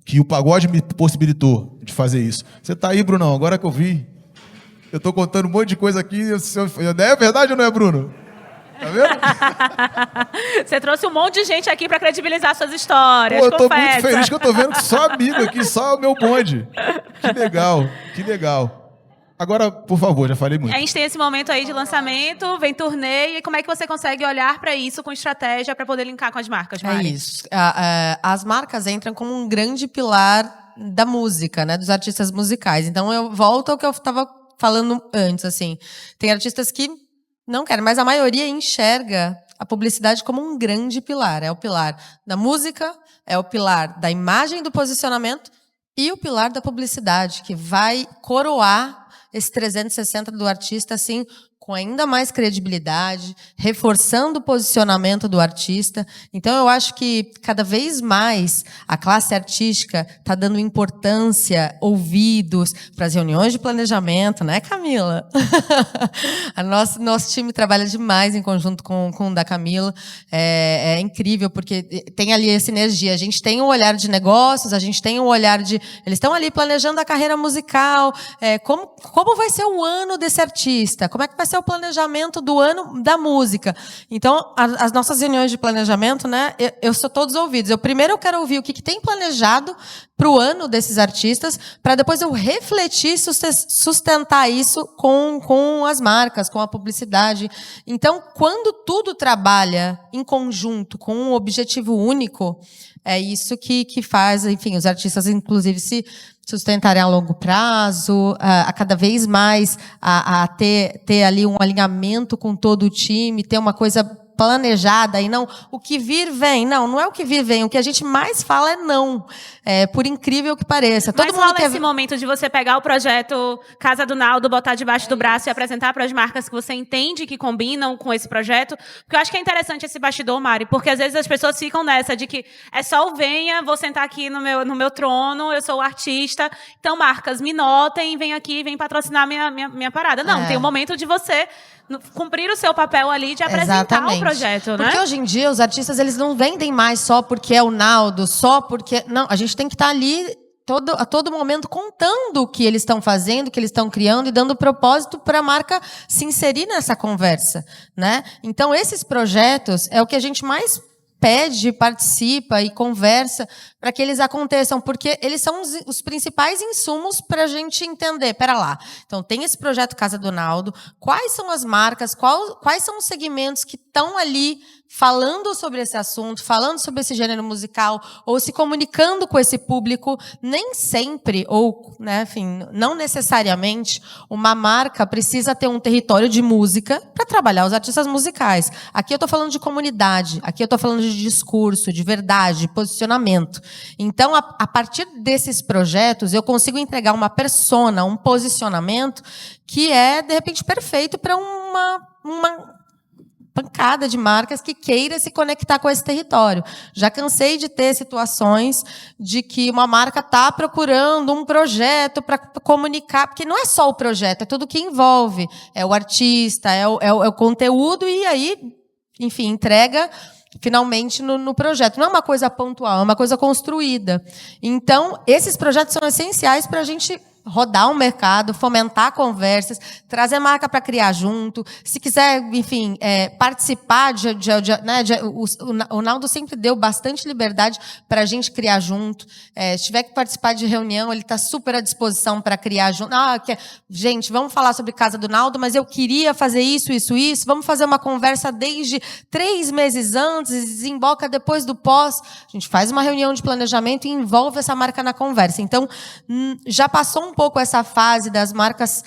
Que o pagode me possibilitou de fazer isso. Você tá aí, Brunão, agora que eu vi. Eu tô contando um monte de coisa aqui. É verdade ou não é, Bruno? Tá vendo? Você trouxe um monte de gente aqui para credibilizar suas histórias. Pô, eu tô muito feliz que eu tô vendo que só amigo aqui, só o meu bonde. Que legal, que legal. Agora, por favor, já falei muito. A gente tem esse momento aí de lançamento, vem turnê, e como é que você consegue olhar para isso com estratégia para poder linkar com as marcas, Mari? É isso. As marcas entram como um grande pilar da música, né, dos artistas musicais. Então eu volto ao que eu estava falando antes, assim. Tem artistas que não querem, mas a maioria enxerga a publicidade como um grande pilar. É o pilar da música, é o pilar da imagem, do posicionamento e o pilar da publicidade, que vai coroar esse 360 do artista, assim, com ainda mais credibilidade, reforçando o posicionamento do artista. Então, eu acho que cada vez mais a classe artística está dando importância, ouvidos para as reuniões de planejamento, né, Camila? Nosso time trabalha demais em conjunto com o da Camila. É incrível, porque tem ali essa energia. A gente tem um olhar de negócios, a gente tem um olhar de... Eles estão ali planejando a carreira musical, como vai ser o ano desse artista, como é que vai ser o planejamento do ano da música. Então, as nossas reuniões de planejamento, né, eu sou todos ouvidos. Primeiro eu quero ouvir o que tem planejado para o ano desses artistas, para depois eu refletir e sustentar isso com as marcas, com a publicidade. Então, quando tudo trabalha em conjunto, com um objetivo único, é isso que faz, enfim, os artistas, inclusive, se sustentarem a longo prazo, a cada vez mais a ter ali um alinhamento com todo o time, ter uma coisa planejada, e não o que vir vem. Não é o que vir vem. O que a gente mais fala é não. Por incrível que pareça. Mas rola esse momento de você pegar o projeto Casa do Naldo, botar debaixo do braço e apresentar para as marcas que você entende que combinam com esse projeto? Porque eu acho que é interessante esse bastidor, Mari, porque às vezes as pessoas ficam nessa de que é só o venha, vou sentar aqui no meu trono, eu sou o artista, então marcas, me notem, vem aqui, vem patrocinar minha parada. Não, tem um momento de você cumprir o seu papel ali de apresentar o projeto, né? Porque hoje em dia os artistas, eles não vendem mais só porque é o Naldo, só porque... Não, a gente tem que estar ali a todo momento contando o que eles estão fazendo, o que eles estão criando e dando propósito para a marca se inserir nessa conversa, né? Então, esses projetos é o que a gente mais pede, participa e conversa para que eles aconteçam, porque eles são os principais insumos para a gente entender. Pera lá, então tem esse projeto Casa do Naldo, quais são as marcas, quais são os segmentos que estão ali falando sobre esse assunto, falando sobre esse gênero musical, ou se comunicando com esse público. Nem sempre, ou, né, enfim, não necessariamente, uma marca precisa ter um território de música para trabalhar os artistas musicais. Aqui eu estou falando de comunidade, aqui eu estou falando de discurso, de verdade, de posicionamento. Então, a partir desses projetos, eu consigo entregar uma persona, um posicionamento que é, de repente, perfeito para uma pancada de marcas que queira se conectar com esse território. Já cansei de ter situações de que uma marca está procurando um projeto para comunicar, porque não é só o projeto, é tudo que envolve. É o artista, é o conteúdo, e aí, enfim, entrega finalmente no projeto. Não é uma coisa pontual, é uma coisa construída. Então, esses projetos são essenciais para a gente rodar o mercado, fomentar conversas, trazer a marca para criar junto. Se quiser, enfim, participar o Naldo sempre deu bastante liberdade para a gente criar junto. Se tiver que participar de reunião, ele está super à disposição para criar junto. Gente, vamos falar sobre Casa do Naldo, mas eu queria fazer isso. Vamos fazer uma conversa desde 3 meses antes e desemboca depois do pós. A gente faz uma reunião de planejamento e envolve essa marca na conversa. Então, já passou um pouco essa fase das marcas,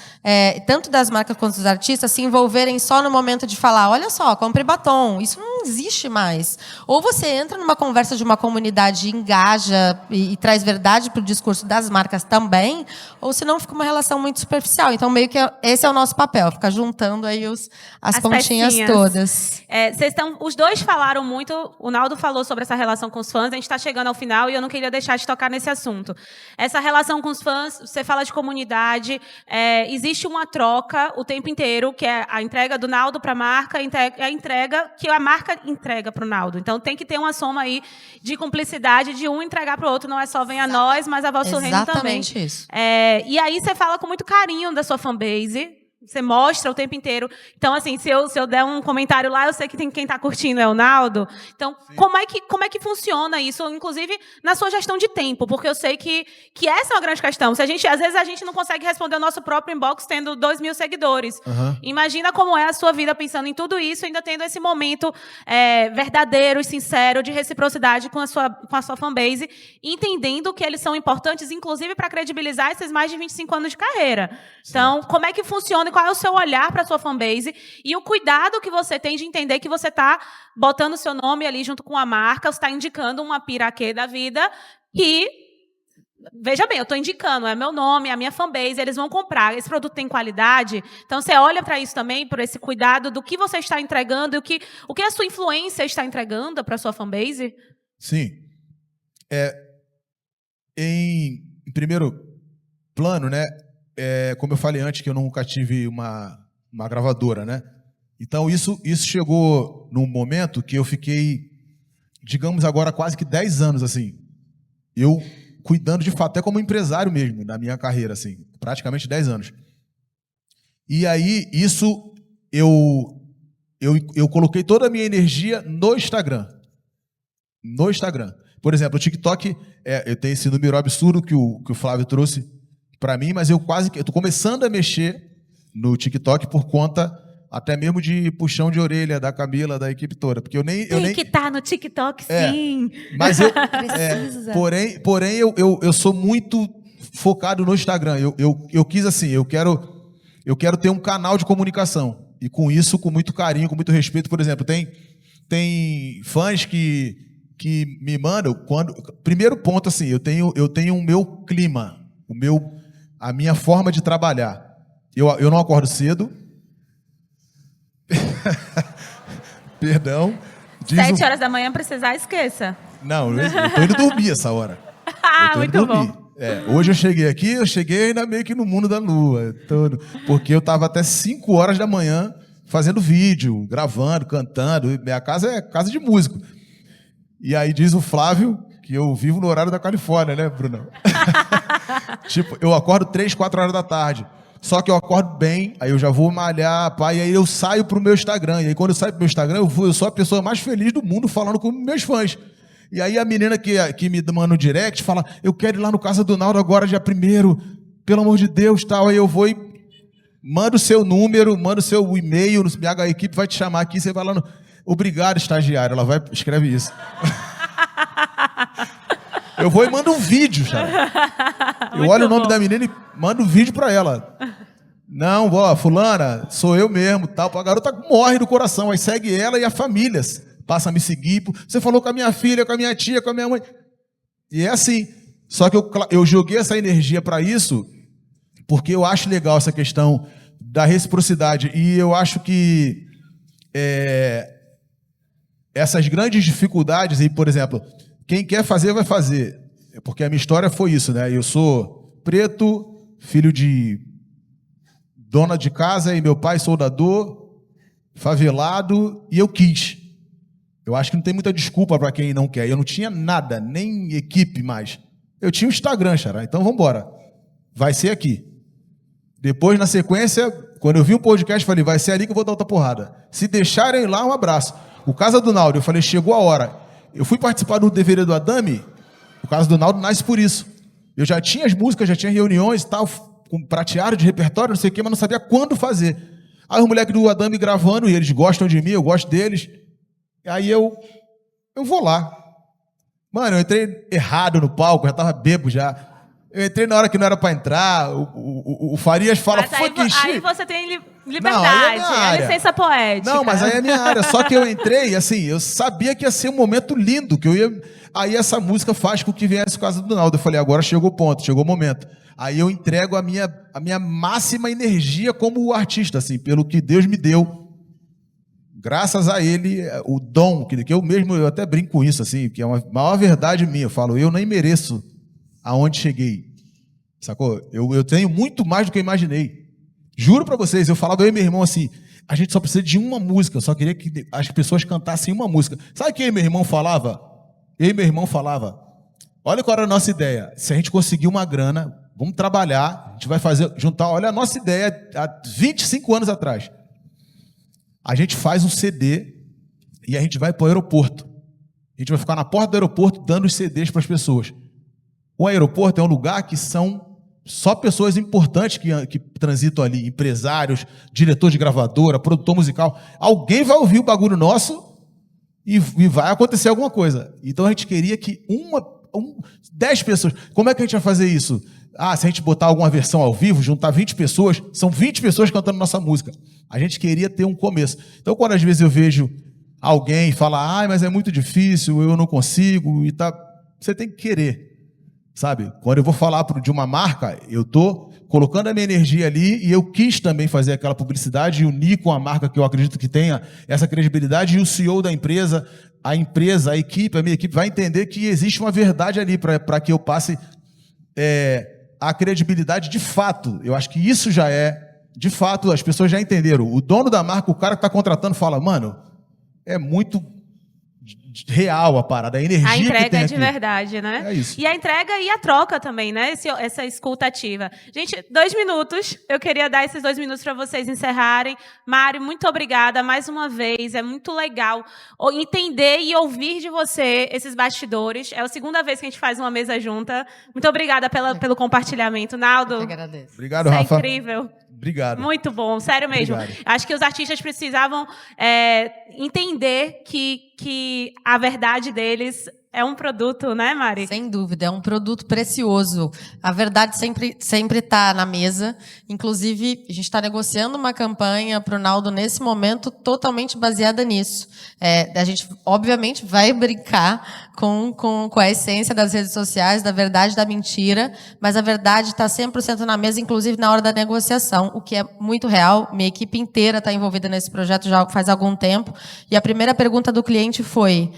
tanto das marcas quanto dos artistas, se envolverem só no momento de falar, olha só, compre batom. Isso não existe mais. Ou você entra numa conversa de uma comunidade, engaja e traz verdade para o discurso das marcas também, ou senão fica uma relação muito superficial. Então, meio que esse é o nosso papel, ficar juntando aí as pontinhas pecinhas todas. Os dois falaram muito, o Naldo falou sobre essa relação com os fãs, a gente está chegando ao final e eu não queria deixar de tocar nesse assunto. Essa relação com os fãs, você fala de comunidade, existe uma troca o tempo inteiro, que é a entrega do Naldo para a marca, a entrega que a marca entrega para o Naldo. Então, tem que ter uma soma aí de cumplicidade, de um entregar para o outro, não é só vem a nós, mas a vosso reino também. Exatamente isso. E aí você fala com muito carinho da sua fanbase, você mostra o tempo inteiro. Então, assim, se eu der um comentário lá, eu sei que quem está curtindo é o Naldo. Então, como é que funciona isso, inclusive na sua gestão de tempo? Porque eu sei que essa é uma grande questão. Às vezes a gente não consegue responder o nosso próprio inbox tendo 2.000 seguidores. Uhum. Imagina como é a sua vida pensando em tudo isso, ainda tendo esse momento verdadeiro e sincero de reciprocidade com a sua fanbase, entendendo que eles são importantes, inclusive para credibilizar esses mais de 25 anos de carreira. Então, como é que funciona? Qual é o seu olhar para a sua fanbase e o cuidado que você tem de entender que você está botando o seu nome ali junto com a marca, você está indicando uma piraquê da vida que Veja bem, eu estou indicando, é meu nome, é a minha fanbase, eles vão comprar. Esse produto tem qualidade. Então, você olha para isso também, por esse cuidado do que você está entregando e o que a sua influência está entregando para a sua fanbase? Sim. Em primeiro plano, né? Como eu falei antes, que eu nunca tive uma gravadora, né? Então, isso chegou num momento que eu fiquei, digamos agora, quase que 10 anos, assim. Eu cuidando de fato, até como empresário mesmo, da minha carreira, assim, praticamente 10 anos. E aí, isso, eu coloquei toda a minha energia no Instagram. No Instagram. Por exemplo, o TikTok, eu tenho esse número absurdo que o Flávio trouxe para mim, mas eu tô começando a mexer no TikTok por conta até mesmo de puxão de orelha da Camila, da equipe toda, porque eu nem Tem que estar no TikTok, sim. Mas porém eu sou muito focado no Instagram. Eu quis assim, eu quero ter um canal de comunicação e com isso, com muito carinho, com muito respeito. Por exemplo, tem fãs que me mandam primeiro ponto assim, eu tenho o meu clima, a minha forma de trabalhar. Eu não acordo cedo. Perdão. 7 horas da manhã precisar, esqueça. Não, eu tô indo dormir essa hora. Muito bom. Hoje eu cheguei ainda meio que no mundo da lua. Porque eu tava até 5 horas da manhã fazendo vídeo, gravando, cantando. Minha casa é casa de músico. E aí diz o Flávio que eu vivo no horário da Califórnia, né, Bruno? Tipo, eu acordo 3, 4 horas da tarde. Só que eu acordo bem, aí eu já vou malhar, e aí eu saio pro meu Instagram. E aí quando eu saio pro meu Instagram, eu sou a pessoa mais feliz do mundo falando com meus fãs. E aí a menina que me manda no direct fala, eu quero ir lá no Casa do Naldo agora, dia 1º, pelo amor de Deus, tal. Aí eu vou e mando o seu número, mando o seu e-mail, minha equipe vai te chamar aqui, você vai lá no... Obrigado, estagiário, ela escreve isso. Eu vou e mando um vídeo, cara. Eu olho o nome da menina e mando um vídeo pra ela. Não, fulana, sou eu mesmo, tal. A garota morre do coração, aí segue ela e a família passa a me seguir. Você falou com a minha filha, com a minha tia, com a minha mãe. E é assim. Só que eu joguei essa energia pra isso porque eu acho legal essa questão da reciprocidade. E eu acho que essas grandes dificuldades, e por exemplo, quem quer fazer, vai fazer. Porque a minha história foi isso, né? Eu sou preto, filho de dona de casa e meu pai soldador, favelado, e eu quis. Eu acho que não tem muita desculpa para quem não quer. Eu não tinha nada, nem equipe mais. Eu tinha um Instagram, xará. Então vamos embora. Vai ser aqui. Depois, na sequência, quando eu vi um podcast, falei, vai ser ali que eu vou dar outra porrada. Se deixarem lá, um abraço. O Casa do Naldo, eu falei, chegou a hora. Eu fui participar do DVD do Adame, o Casa do Naldo nasce por isso. Eu já tinha as músicas, já tinha reuniões e tal, com prateado de repertório, não sei o quê, mas não sabia quando fazer. Aí os moleques do Adame gravando, e eles gostam de mim, eu gosto deles. Aí eu vou lá. Mano, eu entrei errado no palco, já tava bêbado já. Eu entrei na hora que não era para entrar, o Farias fala... Mas aí você tem liberdade, não, é licença poética. Não, mas aí é minha área. Só que eu entrei, assim, eu sabia que ia ser um momento lindo, que eu ia... Aí essa música faz com que viesse o Casa do Naldo. Eu falei, agora chegou o ponto, chegou o momento. Aí eu entrego a minha máxima energia como artista, assim, pelo que Deus me deu. Graças a ele, o dom, que eu até brinco com isso, assim, que é uma maior verdade minha. Eu falo, eu nem mereço aonde cheguei, sacou? Eu tenho muito mais do que eu imaginei. Juro pra vocês, eu falava, eu e meu irmão assim, a gente só precisa de uma música, eu só queria que as pessoas cantassem uma música. Sabe o que eu e meu irmão falava? Eu e meu irmão falava, olha qual era a nossa ideia, se a gente conseguir uma grana, vamos trabalhar, a gente vai juntar, olha a nossa ideia há 25 anos atrás. A gente faz um CD e a gente vai para o aeroporto. A gente vai ficar na porta do aeroporto dando os CDs para as pessoas. O aeroporto é um lugar que são só pessoas importantes que transitam ali, empresários, diretor de gravadora, produtor musical. Alguém vai ouvir o bagulho nosso e vai acontecer alguma coisa. Então a gente queria que 10 pessoas... Como é que a gente vai fazer isso? Se a gente botar alguma versão ao vivo, juntar 20 pessoas, são 20 pessoas cantando nossa música. A gente queria ter um começo. Então quando às vezes eu vejo alguém falar, mas é muito difícil, eu não consigo, e tá... Você tem que querer. sabe? Quando eu vou falar de uma marca, eu tô colocando a minha energia ali e eu quis também fazer aquela publicidade e unir com a marca que eu acredito que tenha essa credibilidade, e o CEO da empresa, a minha equipe vai entender que existe uma verdade ali para que eu passe a credibilidade de fato. Eu acho que isso já de fato, as pessoas já entenderam. O dono da marca, o cara que está contratando, fala, mano, é muito real a parada, a energia A entrega que tem é aqui. de verdade, né? É isso. E a entrega e a troca também, né? Essa escuta ativa. Gente, 2 minutos. Eu queria dar esses 2 minutos para vocês encerrarem. Mário, muito obrigada mais uma vez. É muito legal entender e ouvir de você esses bastidores. É a segunda vez que a gente faz uma mesa junta. Muito obrigada pelo compartilhamento. Naldo, Eu que agradeço. Obrigado, isso Rafa. é incrível. Obrigado. Muito bom, sério mesmo. Obrigado. Acho que os artistas precisavam entender que a verdade deles é um produto, né, Mari? Sem dúvida, é um produto precioso. A verdade sempre está na mesa. Inclusive, a gente está negociando uma campanha para o Naldo nesse momento totalmente baseada nisso. A gente, obviamente, vai brincar com a essência das redes sociais, da verdade, da mentira, mas a verdade está 100% na mesa, inclusive na hora da negociação, o que é muito real. Minha equipe inteira está envolvida nesse projeto já faz algum tempo. E a primeira pergunta do cliente foi...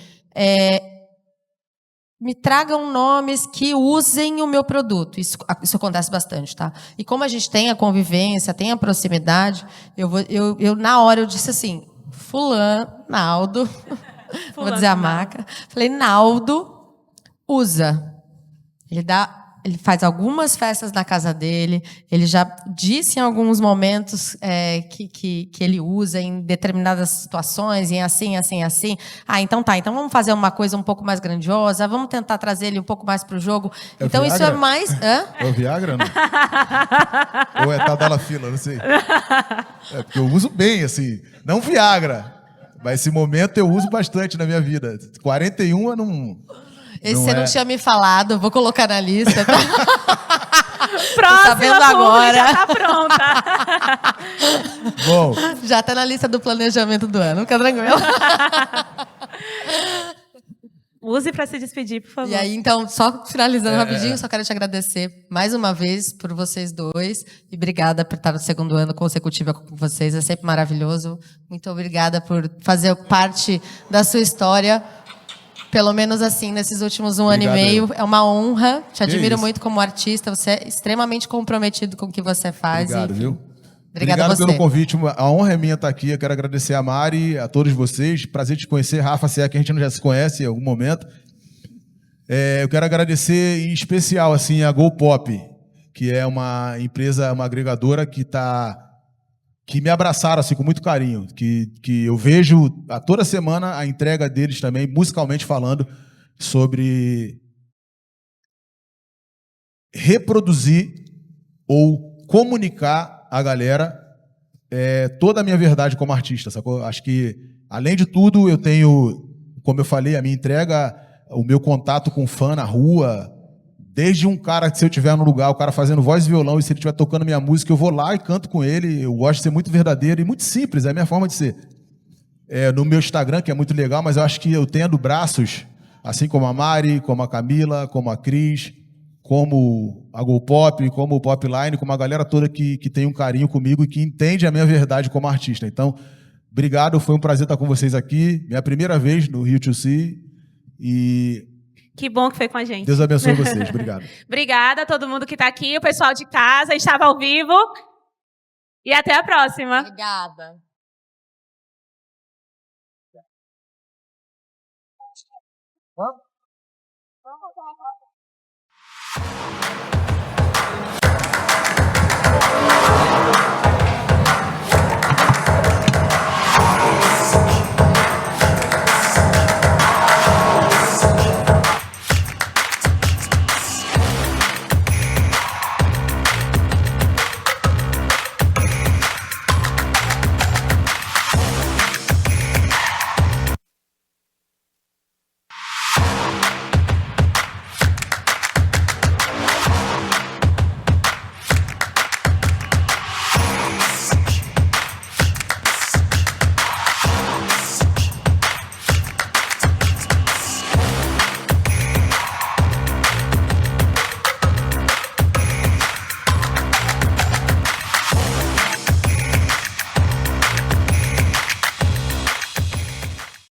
me tragam nomes que usem o meu produto. Isso acontece bastante, tá? E como a gente tem a convivência, tem a proximidade, eu na hora eu disse assim, Naldo, vou dizer a marca, falei, Naldo, usa. Ele faz algumas festas na casa dele, ele já disse em alguns momentos que ele usa em determinadas situações, em assim. Ah, então tá, então vamos fazer uma coisa um pouco mais grandiosa, vamos tentar trazer ele um pouco mais para o jogo. Então Viagra? isso é mais... Hã? É o Viagra, não? Ou é Tadalafila, não sei. Porque eu uso bem, assim, não Viagra, mas esse momento eu uso bastante na minha vida. 41 eu não... Esse você não tinha me falado, vou colocar na lista. Tá? Próxima sabendo publi agora. já tá pronta. Bom, Já está na lista do planejamento do ano, fica tranquilo. Use para se despedir, por favor. E aí, então, só finalizando rapidinho, só quero te agradecer mais uma vez por vocês dois. E obrigada por estar no segundo ano consecutivo com vocês. É sempre maravilhoso. Muito obrigada por fazer parte da sua história. Pelo menos assim, nesses últimos um ano e meio. É uma honra. Te admiro muito como artista. Você é extremamente comprometido com o que você faz. Obrigado, viu? Obrigada a você. Pelo convite. A honra é minha estar aqui. Eu quero agradecer a Mari, a todos vocês. Prazer te conhecer, Rafa, se é que a gente já se conhece em algum momento. Eu quero agradecer em especial assim, a Go Pop, que é uma empresa, uma agregadora que me abraçaram assim, com muito carinho, que eu vejo toda semana a entrega deles também, musicalmente falando, sobre reproduzir ou comunicar a galera toda a minha verdade como artista, sacou? Acho que, além de tudo, eu tenho, como eu falei, a minha entrega, o meu contato com fã na rua, desde um cara que, se eu estiver no lugar, o cara fazendo voz e violão, e se ele estiver tocando minha música, eu vou lá e canto com ele. Eu gosto de ser muito verdadeiro e muito simples, é a minha forma de ser. No meu Instagram, que é muito legal, mas eu acho que eu tendo braços, assim como a Mari, como a Camila, como a Cris, como a Go Pop, como o Popline, como a galera toda que tem um carinho comigo e que entende a minha verdade como artista. Então, obrigado, foi um prazer estar com vocês aqui. Minha primeira vez no Rio 2C e... Que bom que foi com a gente. Deus abençoe vocês. Obrigado. Obrigada a todo mundo que está aqui, o pessoal de casa, estava ao vivo. E até a próxima. Obrigada.